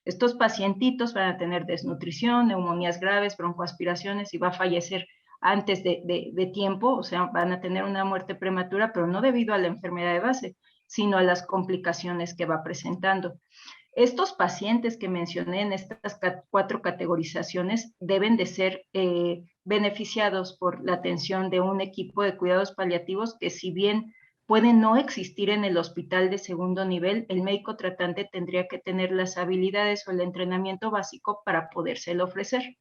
Speaker 3: Estos pacientitos van a tener desnutrición, neumonías graves, broncoaspiraciones y va a fallecer antes de tiempo, o sea, van a tener una muerte prematura, pero no debido a la enfermedad de base, sino a las complicaciones que va presentando. Estos pacientes que mencioné en estas 4 categorizaciones deben de ser beneficiados por la atención de un equipo de cuidados paliativos que, si bien pueden no existir en el hospital de segundo nivel, el médico tratante tendría que tener las habilidades o el entrenamiento básico para podérselo ofrecer.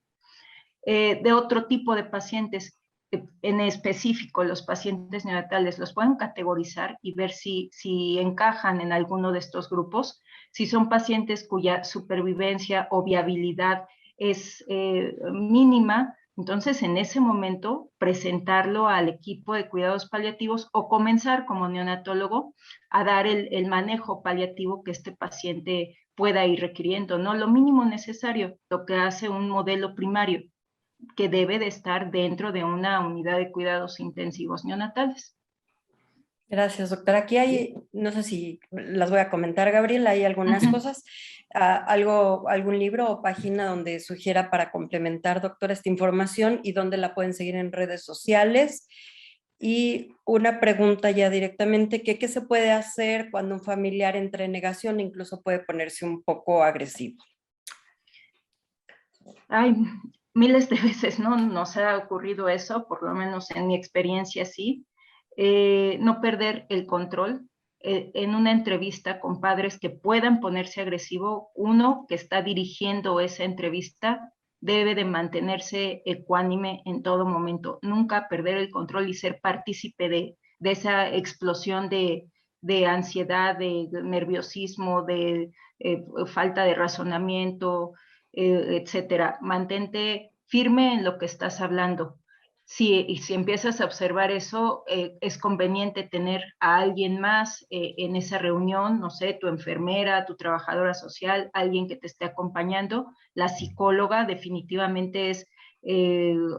Speaker 3: De otro tipo de pacientes, en específico los pacientes neonatales, los pueden categorizar y ver si encajan en alguno de estos grupos. Si son pacientes cuya supervivencia o viabilidad es mínima, entonces en ese momento presentarlo al equipo de cuidados paliativos o comenzar como neonatólogo a dar el manejo paliativo que este paciente pueda ir requiriendo, ¿no? Lo mínimo necesario, lo que hace un modelo primario, que debe de estar dentro de una unidad de cuidados intensivos neonatales.
Speaker 2: Gracias, doctora. Aquí hay, no sé si las voy a comentar, Gabriel, hay algunas cosas, algún libro o página donde sugiera para complementar, doctora, esta información y dónde la pueden seguir en redes sociales. Y una pregunta ya directamente, ¿qué se puede hacer cuando un familiar entra en negación? Incluso puede ponerse un poco agresivo.
Speaker 3: Hay miles de veces, ¿no? Nos ha ocurrido eso, por lo menos en mi experiencia sí. No perder el control. En una entrevista con padres que puedan ponerse agresivo, uno que está dirigiendo esa entrevista debe de mantenerse ecuánime en todo momento, nunca perder el control y ser partícipe de esa explosión de ansiedad, de nerviosismo, de falta de razonamiento, etcétera. Mantente firme en lo que estás hablando. Si empiezas a observar eso, es conveniente tener a alguien más en esa reunión, no sé, tu enfermera, tu trabajadora social, alguien que te esté acompañando. La psicóloga definitivamente es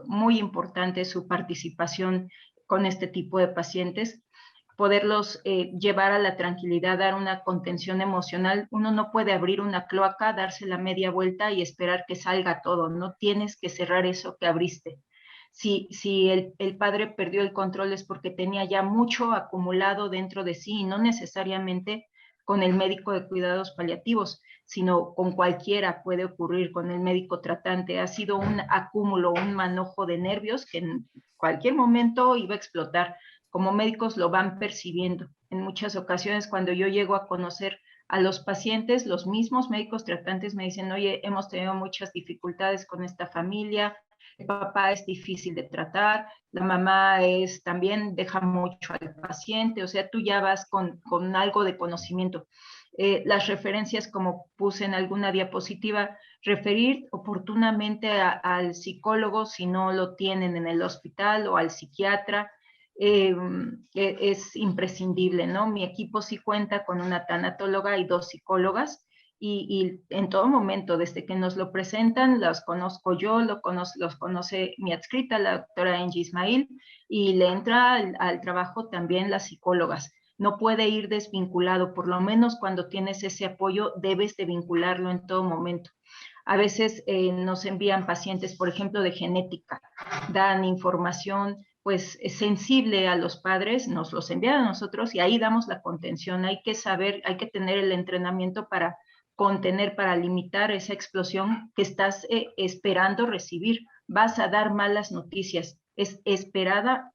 Speaker 3: muy importante su participación con este tipo de pacientes, poderlos llevar a la tranquilidad, dar una contención emocional. Uno no puede abrir una cloaca, darse la media vuelta y esperar que salga todo, no tienes que cerrar eso que abriste. Si el padre perdió el control es porque tenía ya mucho acumulado dentro de sí y no necesariamente con el médico de cuidados paliativos, sino con cualquiera puede ocurrir, con el médico tratante. Ha sido un acúmulo, un manojo de nervios que en cualquier momento iba a explotar. Como médicos lo van percibiendo. En muchas ocasiones cuando yo llego a conocer a los pacientes, los mismos médicos tratantes me dicen, oye, hemos tenido muchas dificultades con esta familia, el papá es difícil de tratar, la mamá es también deja mucho al paciente, o sea, tú ya vas con algo de conocimiento. Las referencias, como puse en alguna diapositiva, referir oportunamente al psicólogo si no lo tienen en el hospital o al psiquiatra, es imprescindible, ¿no? Mi equipo sí cuenta con una tanatóloga y 2 psicólogas y en todo momento, desde que nos lo presentan, los conozco yo, los conoce mi adscrita, la doctora Angie Ismail, y le entra al trabajo también las psicólogas. No puede ir desvinculado, por lo menos cuando tienes ese apoyo, debes de vincularlo en todo momento. A veces nos envían pacientes, por ejemplo, de genética, dan información pues sensible a los padres, nos los envían a nosotros y ahí damos la contención. Hay que saber, hay que tener el entrenamiento para contener, para limitar esa explosión que estás esperando recibir. Vas a dar malas noticias. Es esperada,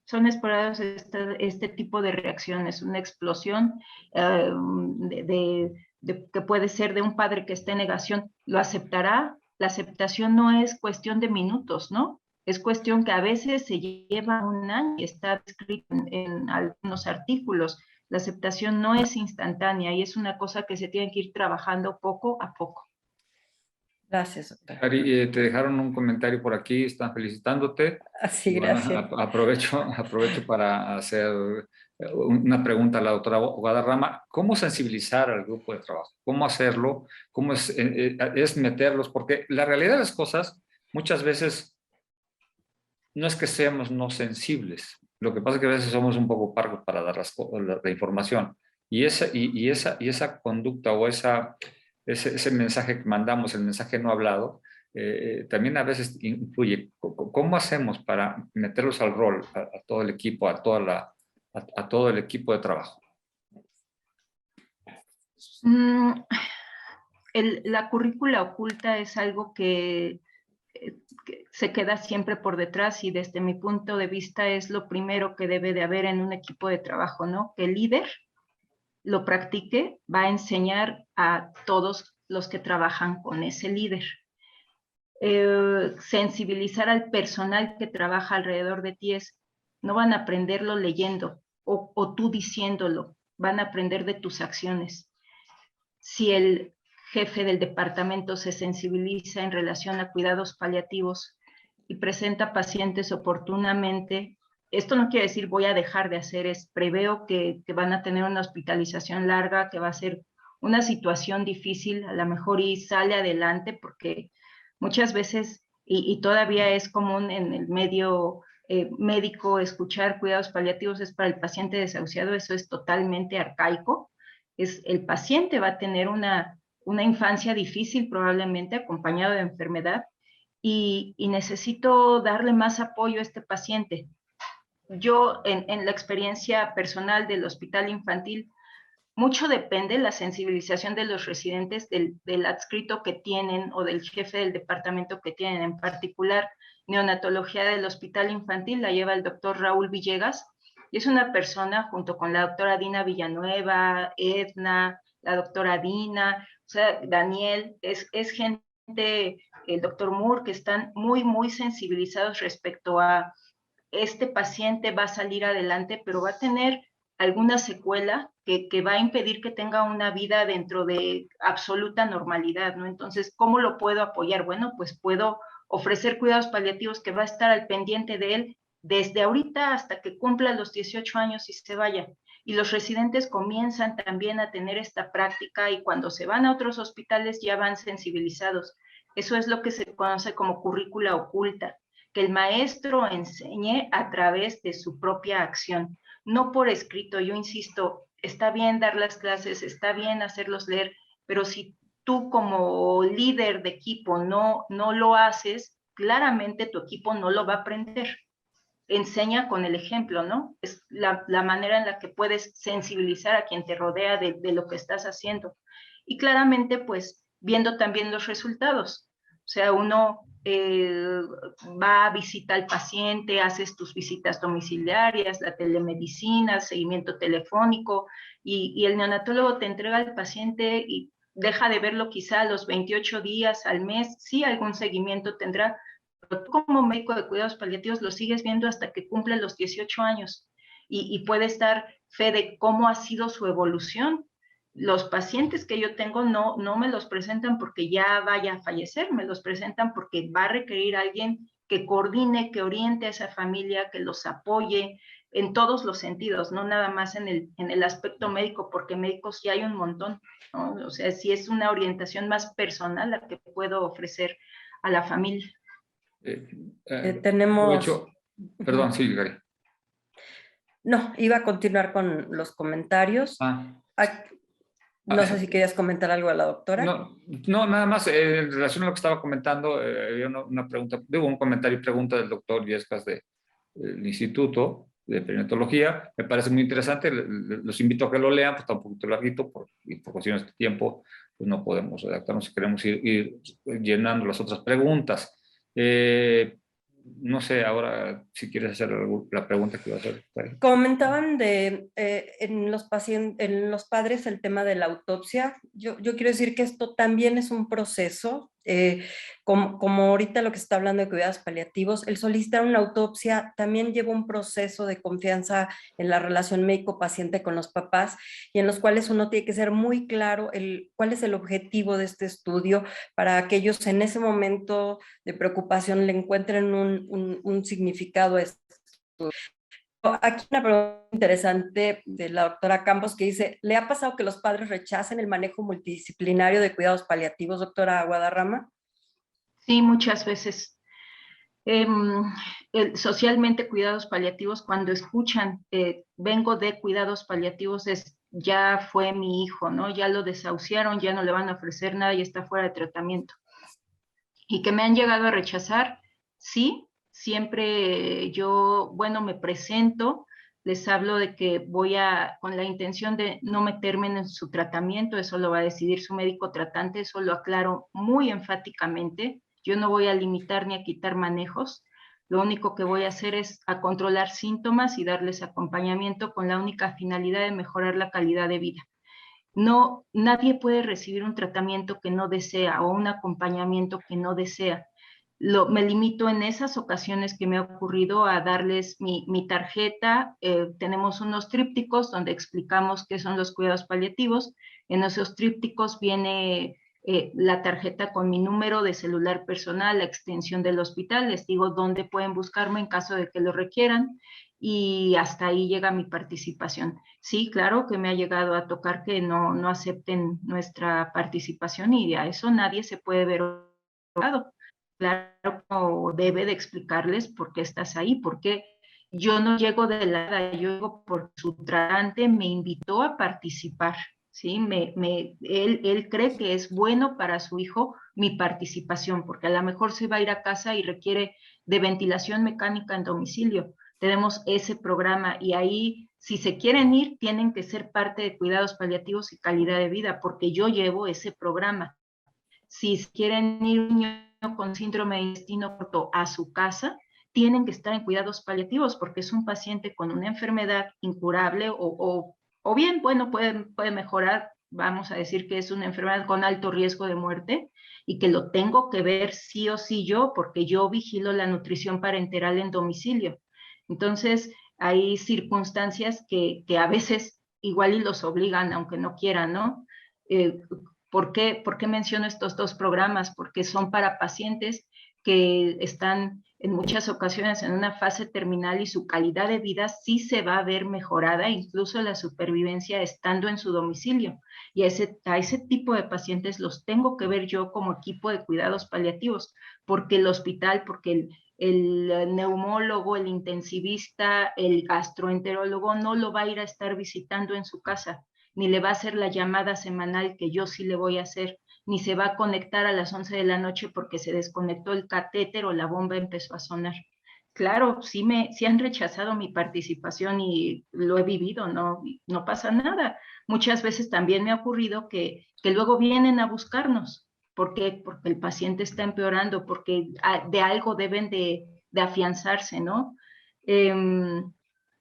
Speaker 3: son esperadas este tipo de reacciones, una explosión que puede ser de un padre que esté en negación. ¿Lo aceptará? La aceptación no es cuestión de minutos, ¿no? Es cuestión que a veces se lleva un año y está escrito en algunos artículos. La aceptación no es instantánea y es una cosa que se tiene que ir trabajando poco a poco.
Speaker 2: Gracias, doctora.
Speaker 1: Ari, te dejaron un comentario por aquí, están felicitándote.
Speaker 2: Así,
Speaker 1: Y bueno,
Speaker 2: gracias.
Speaker 1: aprovecho para hacer una pregunta a la doctora Guadarrama. ¿Cómo sensibilizar al grupo de trabajo? ¿Cómo hacerlo? ¿Cómo es meterlos? Porque la realidad de las cosas muchas veces no es que seamos no sensibles. Lo que pasa es que a veces somos un poco parcos para dar la información. Y esa conducta o ese mensaje que mandamos, el mensaje no hablado, también a veces influye. ¿Cómo hacemos para meterlos al rol, a todo el equipo, a todo el equipo de trabajo?
Speaker 3: La currícula oculta es algo que se queda siempre por detrás y desde mi punto de vista es lo primero que debe de haber en un equipo de trabajo, ¿no? Que el líder lo practique, va a enseñar a todos los que trabajan con ese líder. Sensibilizar al personal que trabaja alrededor de ti es, no van a aprenderlo leyendo o tú diciéndolo, van a aprender de tus acciones. Si el jefe del departamento se sensibiliza en relación a cuidados paliativos y presenta pacientes oportunamente, esto no quiere decir voy a dejar de hacer, es preveo que van a tener una hospitalización larga, que va a ser una situación difícil, a lo mejor y sale adelante porque muchas veces, y todavía es común en el medio médico escuchar cuidados paliativos es para el paciente desahuciado, eso es totalmente arcaico. El paciente va a tener una infancia difícil, probablemente acompañado de enfermedad, y necesito darle más apoyo a este paciente. Yo, en la experiencia personal del hospital infantil, mucho depende de la sensibilización de los residentes del adscrito que tienen o del jefe del departamento que tienen. En particular, neonatología del hospital infantil la lleva el doctor Raúl Villegas, y es una persona junto con la doctora Dina Villanueva, Edna, la doctora Dina, o sea, Daniel, es gente, el doctor Moore, que están muy, muy sensibilizados respecto a este paciente va a salir adelante, pero va a tener alguna secuela que va a impedir que tenga una vida dentro de absoluta normalidad, ¿no? Entonces, ¿cómo lo puedo apoyar? Bueno, pues puedo ofrecer cuidados paliativos que va a estar al pendiente de él desde ahorita hasta que cumpla los 18 años y se vaya. Y los residentes comienzan también a tener esta práctica y cuando se van a otros hospitales ya van sensibilizados. Eso es lo que se conoce como currícula oculta, que el maestro enseñe a través de su propia acción, no por escrito. Yo insisto, está bien dar las clases, está bien hacerlos leer, pero si tú como líder de equipo no lo haces, claramente tu equipo no lo va a aprender. Enseña con el ejemplo, ¿no? Es la manera en la que puedes sensibilizar a quien te rodea de lo que estás haciendo. Y claramente, pues, viendo también los resultados. O sea, uno va a visitar al paciente, haces tus visitas domiciliarias, la telemedicina, el seguimiento telefónico, y el neonatólogo te entrega al paciente y deja de verlo quizá a los 28 días, al mes, sí, algún seguimiento tendrá, pero tú como médico de cuidados paliativos lo sigues viendo hasta que cumple los 18 años y puedes dar fe de cómo ha sido su evolución. Los pacientes que yo tengo no me los presentan porque ya vaya a fallecer, me los presentan porque va a requerir a alguien que coordine, que oriente a esa familia, que los apoye en todos los sentidos, no nada más en el aspecto médico, porque médicos ya hay un montón, ¿no? O sea, sí es una orientación más personal la que puedo ofrecer a la familia.
Speaker 2: Tenemos...
Speaker 1: Perdón, sí, Gary.
Speaker 2: No, iba a continuar con los comentarios. No sé si querías comentar algo a la doctora.
Speaker 1: No, nada más, en relación a lo que estaba comentando, había una pregunta, un comentario y pregunta del doctor Viescas del Instituto de Perinatología. Me parece muy interesante, los invito a que lo lean, pues está un poquito larguito y por cuestiones de tiempo, pues no podemos redactarnos si queremos ir llenando las otras preguntas. No sé, ahora si quieres hacer la pregunta que iba a hacer.
Speaker 2: Comentaban en los padres el tema de la autopsia. Yo quiero decir que esto también es un proceso, como ahorita lo que se está hablando de cuidados paliativos, el solicitar una autopsia también lleva un proceso de confianza en la relación médico-paciente con los papás y en los cuales uno tiene que ser muy claro cuál es el objetivo de este estudio para que ellos en ese momento de preocupación le encuentren un significado a este estudio. Aquí una pregunta interesante de la doctora Campos que dice, ¿le ha pasado que los padres rechacen el manejo multidisciplinario de cuidados paliativos, doctora Guadarrama?
Speaker 3: Sí, muchas veces. Socialmente cuidados paliativos, cuando escuchan, vengo de cuidados paliativos, ya fue mi hijo, ¿no? Ya lo desahuciaron, ya no le van a ofrecer nada y está fuera de tratamiento. Y que me han llegado a rechazar, sí, siempre yo, bueno, me presento, les hablo de que con la intención de no meterme en su tratamiento, eso lo va a decidir su médico tratante, eso lo aclaro muy enfáticamente, yo no voy a limitar ni a quitar manejos, lo único que voy a hacer es a controlar síntomas y darles acompañamiento con la única finalidad de mejorar la calidad de vida. No, nadie puede recibir un tratamiento que no desea o un acompañamiento que no desea. Me limito en esas ocasiones que me ha ocurrido a darles mi tarjeta. Tenemos unos trípticos donde explicamos qué son los cuidados paliativos. En esos trípticos viene la tarjeta con mi número de celular personal, la extensión del hospital. Les digo dónde pueden buscarme en caso de que lo requieran y hasta ahí llega mi participación. Sí, claro que me ha llegado a tocar que no acepten nuestra participación y a eso nadie se puede ver obligado. claro, debe de explicarles por qué estás ahí, porque yo no llego de la nada, yo llego por su tratante, me invitó a participar, ¿sí? Él cree que es bueno para su hijo mi participación, porque a lo mejor se va a ir a casa y requiere de ventilación mecánica en domicilio. Tenemos ese programa y ahí, si se quieren ir, tienen que ser parte de cuidados paliativos y calidad de vida, porque yo llevo ese programa. Si quieren ir un niño con síndrome de intestino corto a su casa, tienen que estar en cuidados paliativos porque es un paciente con una enfermedad incurable o bien, bueno, puede mejorar, vamos a decir que es una enfermedad con alto riesgo de muerte y que lo tengo que ver sí o sí yo porque yo vigilo la nutrición parenteral en domicilio. Entonces, hay circunstancias que a veces igual y los obligan, aunque no quieran, ¿no? Eh, ¿Por qué menciono estos dos programas? Porque son para pacientes que están en muchas ocasiones en una fase terminal y su calidad de vida sí se va a ver mejorada, incluso la supervivencia estando en su domicilio. Y a ese tipo de pacientes los tengo que ver yo como equipo de cuidados paliativos, porque el hospital, porque el neumólogo, el intensivista, el gastroenterólogo no lo va a ir a estar visitando en su casa, ni le va a hacer la llamada semanal que yo sí le voy a hacer, ni se va a conectar a las 11 de la noche porque se desconectó el catéter o la bomba empezó a sonar. Claro, sí han rechazado mi participación y lo he vivido, no pasa nada. Muchas veces también me ha ocurrido que luego vienen a buscarnos. ¿Por qué? Porque el paciente está empeorando, porque de algo deben de afianzarse, ¿no? Eh,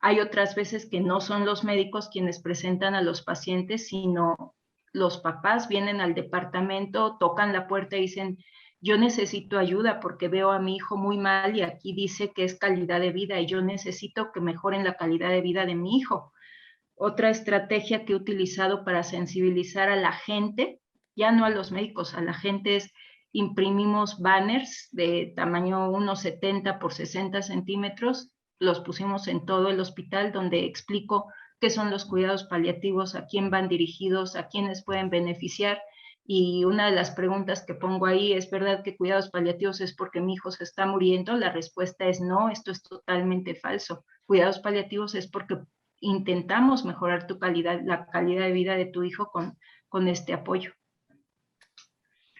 Speaker 3: Hay otras veces que no son los médicos quienes presentan a los pacientes, sino los papás vienen al departamento, tocan la puerta y dicen, yo necesito ayuda porque veo a mi hijo muy mal y aquí dice que es calidad de vida y yo necesito que mejoren la calidad de vida de mi hijo. Otra estrategia que he utilizado para sensibilizar a la gente, ya no a los médicos, a la gente es imprimimos banners de tamaño 1,70 por 60 centímetros, los pusimos en todo el hospital donde explico qué son los cuidados paliativos, a quién van dirigidos, a quiénes pueden beneficiar. Y una de las preguntas que pongo ahí, ¿es verdad que cuidados paliativos es porque mi hijo se está muriendo? La respuesta es no, esto es totalmente falso. Cuidados paliativos es porque intentamos mejorar la calidad de vida de tu hijo con este apoyo.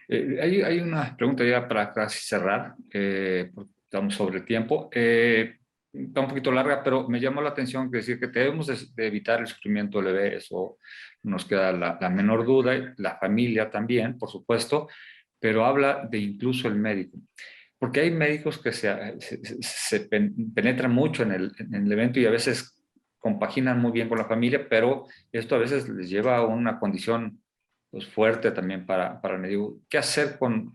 Speaker 1: Hay una pregunta ya para casi cerrar, porque estamos sobre tiempo. Está un poquito larga, pero me llamó la atención que decir que debemos de evitar el sufrimiento del bebé, eso nos queda la menor duda, la familia también, por supuesto, pero habla de incluso el médico. Porque hay médicos que se penetran mucho en el evento y a veces compaginan muy bien con la familia, pero esto a veces les lleva a una condición pues, fuerte también para el médico. ¿Qué hacer con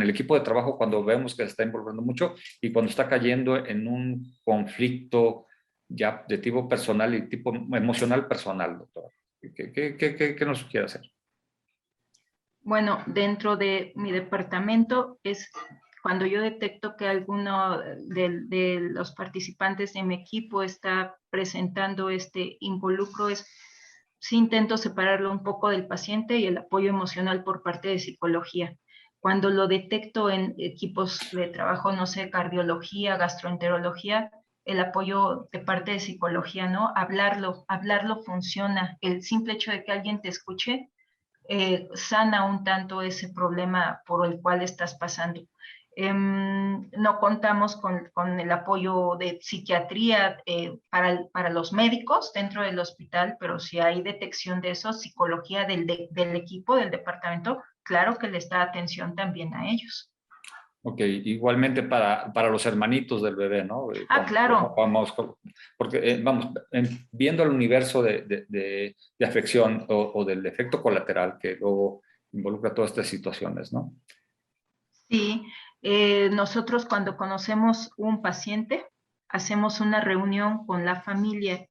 Speaker 1: el equipo de trabajo cuando vemos que se está involucrando mucho y cuando está cayendo en un conflicto ya de tipo personal y tipo emocional personal, doctor? ¿Qué nos sugiere hacer?
Speaker 3: Bueno, dentro de mi departamento es cuando yo detecto que alguno de los participantes de mi equipo está presentando este involucro, sí intento separarlo un poco del paciente y el apoyo emocional por parte de psicología. Cuando lo detecto en equipos de trabajo, no sé, cardiología, gastroenterología, el apoyo de parte de psicología, ¿no? Hablarlo funciona. El simple hecho de que alguien te escuche sana un tanto ese problema por el cual estás pasando. No contamos con el apoyo de psiquiatría para los médicos dentro del hospital, pero si hay detección de eso, psicología del equipo, del departamento, claro que les da atención también a ellos.
Speaker 1: Ok, igualmente para los hermanitos del bebé, ¿no?
Speaker 3: Claro.
Speaker 1: Porque vamos, viendo el universo de afección o del efecto colateral que luego involucra todas estas situaciones, ¿no?
Speaker 3: Sí, nosotros cuando conocemos un paciente, hacemos una reunión con la familia,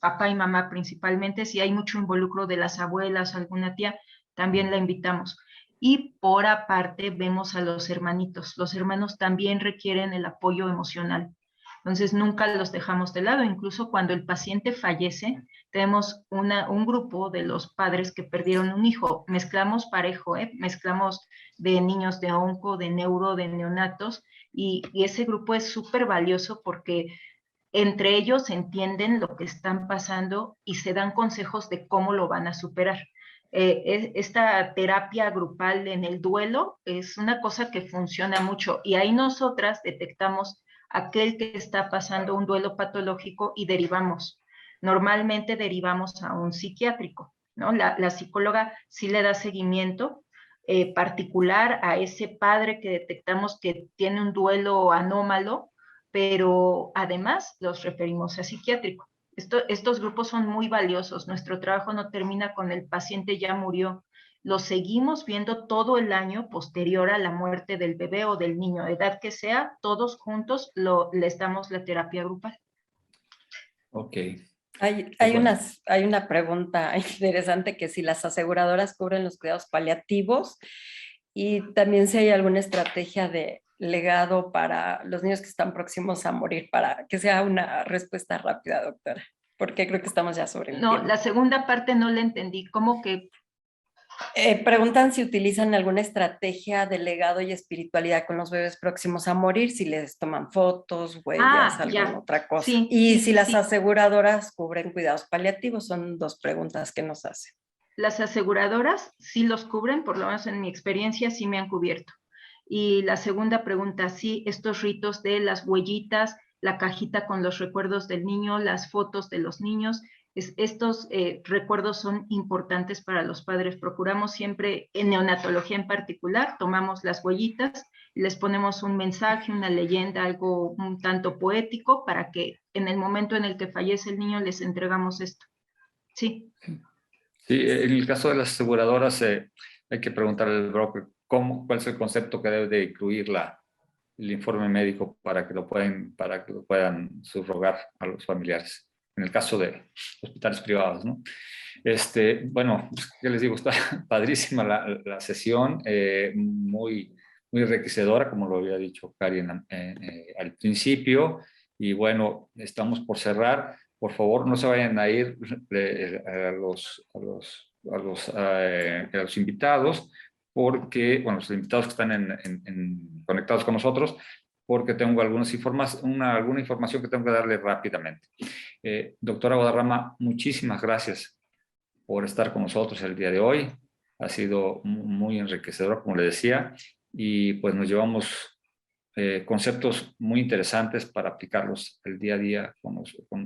Speaker 3: papá y mamá principalmente, si hay mucho involucro de las abuelas, alguna tía, también la invitamos. Y por aparte vemos a los hermanitos. Los hermanos también requieren el apoyo emocional. Entonces, nunca los dejamos de lado. Incluso cuando el paciente fallece, tenemos un grupo de los padres que perdieron un hijo. Mezclamos parejo, mezclamos de niños de onco, de neuro, de neonatos, y ese grupo es súper valioso porque entre ellos entienden lo que están pasando y se dan consejos de cómo lo van a superar. Esta terapia grupal en el duelo es una cosa que funciona mucho y ahí nosotras detectamos aquel que está pasando un duelo patológico y derivamos. Normalmente derivamos a un psiquiátrico, ¿no? La psicóloga sí le da seguimiento particular a ese padre que detectamos que tiene un duelo anómalo, pero además los referimos a psiquiátrico. Estos grupos son muy valiosos. Nuestro trabajo no termina con el paciente ya murió. Lo seguimos viendo todo el año posterior a la muerte del bebé o del niño, edad que sea, todos juntos les damos la terapia grupal.
Speaker 1: Ok.
Speaker 2: Hay una pregunta interesante, que si las aseguradoras cubren los cuidados paliativos y también si hay alguna estrategia de legado para los niños que están próximos a morir, para que sea una respuesta rápida, doctora, porque creo que estamos ya sobre el
Speaker 3: No,
Speaker 2: tiempo.
Speaker 3: la segunda parte no la entendí. ¿Cómo que?
Speaker 2: Preguntan si utilizan alguna estrategia de legado y espiritualidad con los bebés próximos a morir, si les toman fotos, huellas, alguna
Speaker 3: Ya.
Speaker 2: otra cosa.
Speaker 3: Sí,
Speaker 2: Y
Speaker 3: sí,
Speaker 2: si
Speaker 3: sí,
Speaker 2: las
Speaker 3: sí.
Speaker 2: aseguradoras cubren cuidados paliativos, son dos preguntas que nos hacen.
Speaker 3: Las aseguradoras sí los cubren, por lo menos en mi experiencia sí me han cubierto. Y la segunda pregunta, sí, estos ritos de las huellitas, la cajita con los recuerdos del niño, las fotos de los niños, estos recuerdos son importantes para los padres. Procuramos siempre, en neonatología en particular, tomamos las huellitas y les ponemos un mensaje, una leyenda, algo un tanto poético, para que en el momento en el que fallece el niño les entregamos esto. Sí.
Speaker 1: Sí, en el caso de las aseguradoras, hay que preguntarle al broker cuál es el concepto que debe de incluir el informe médico para que lo puedan subrogar a los familiares. En el caso de hospitales privados, ¿no? Bueno, pues, ¿qué les digo? Está padrísima la sesión, muy enriquecedora, como lo había dicho Cari al principio. Y bueno, estamos por cerrar. Por favor, no se vayan a ir a los invitados, porque, bueno, los invitados que están conectados con nosotros, porque tengo alguna información que tengo que darle rápidamente. Doctora Guadarrama, muchísimas gracias por estar con nosotros el día de hoy. Ha sido muy enriquecedor, como le decía, y pues nos llevamos conceptos muy interesantes para aplicarlos el día a día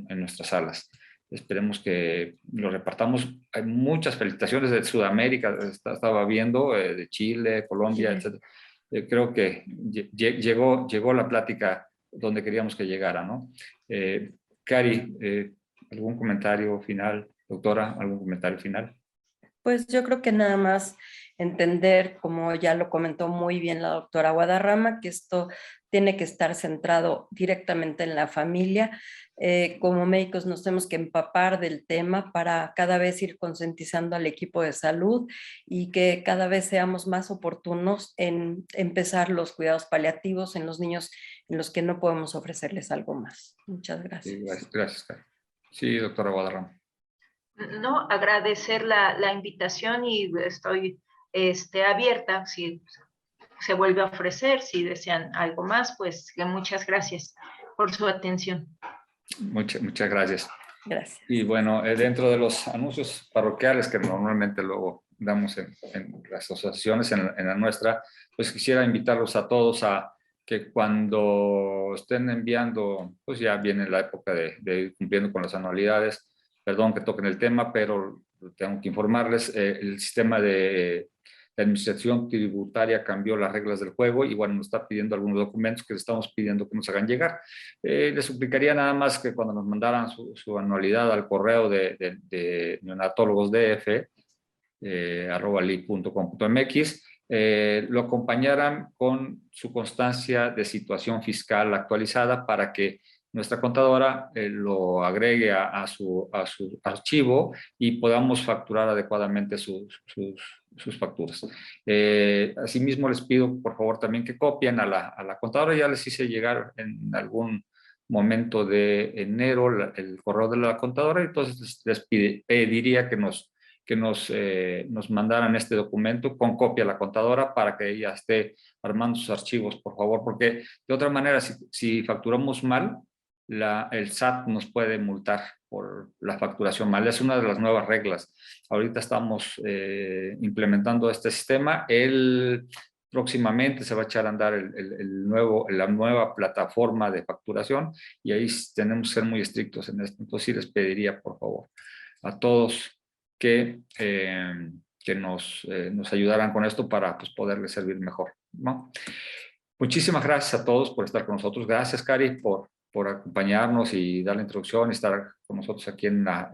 Speaker 1: en nuestras salas. Esperemos que los repartamos. Hay muchas felicitaciones de Sudamérica, estaba viendo, de Chile, Colombia, etc. Creo que llegó la plática donde queríamos que llegara, ¿no? Cari, ¿algún comentario final? Doctora, ¿algún comentario final?
Speaker 2: Pues yo creo que nada más entender, como ya lo comentó muy bien la doctora Guadarrama, que esto tiene que estar centrado directamente en la familia. Como médicos nos tenemos que empapar del tema para cada vez ir concientizando al equipo de salud y que cada vez seamos más oportunos en empezar los cuidados paliativos en los niños en los que no podemos ofrecerles algo más. Muchas
Speaker 1: Sí,
Speaker 2: gracias.
Speaker 1: gracias, Cari. Sí, doctora Guadarrama.
Speaker 3: No, agradecer la invitación y estoy abierta si se vuelve a ofrecer, si desean algo más, pues muchas gracias por su atención.
Speaker 1: Muchas gracias.
Speaker 2: Gracias.
Speaker 1: Y bueno, dentro de los anuncios parroquiales que normalmente luego damos en las asociaciones, en la nuestra, pues quisiera invitarlos a todos a que cuando estén enviando, pues ya viene la época de ir cumpliendo con las anualidades. Perdón que toquen el tema, pero tengo que informarles, el sistema de administración tributaria cambió las reglas del juego y bueno, nos está pidiendo algunos documentos que le estamos pidiendo que nos hagan llegar. Les suplicaría nada más que cuando nos mandaran su anualidad al correo de neonatólogosdf, @li.com.mx, lo acompañaran con su constancia de situación fiscal actualizada para que nuestra contadora lo agregue a su archivo y podamos facturar adecuadamente sus facturas. Asimismo, les pido por favor también que copien a la contadora. Ya les hice llegar en algún momento de enero el correo de la contadora, entonces les pediría que nos mandaran este documento con copia a la contadora para que ella esté armando sus archivos, por favor, porque de otra manera, si facturamos mal, el SAT nos puede multar por la facturación mal. Es una de las nuevas reglas. Ahorita estamos implementando este sistema. Próximamente se va a echar a andar la nueva plataforma de facturación y ahí tenemos que ser muy estrictos en esto. Entonces sí les pediría, por favor, a todos que nos ayudaran con esto para pues, poderles servir mejor, ¿no? Muchísimas gracias a todos por estar con nosotros. Gracias, Cari, por acompañarnos y dar la introducción y estar con nosotros aquí en la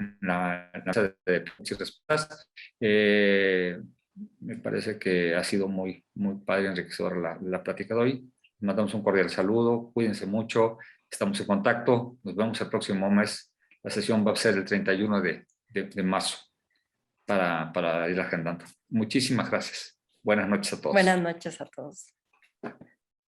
Speaker 1: mesa de preguntas y respuestas. Me parece que ha sido muy, muy padre y enriquecedora la plática de hoy. Mandamos un cordial saludo, cuídense mucho, estamos en contacto, nos vemos el próximo mes. La sesión va a ser el 31 de marzo para ir agendando. Muchísimas gracias. Buenas noches a todos.
Speaker 2: Buenas noches a todos.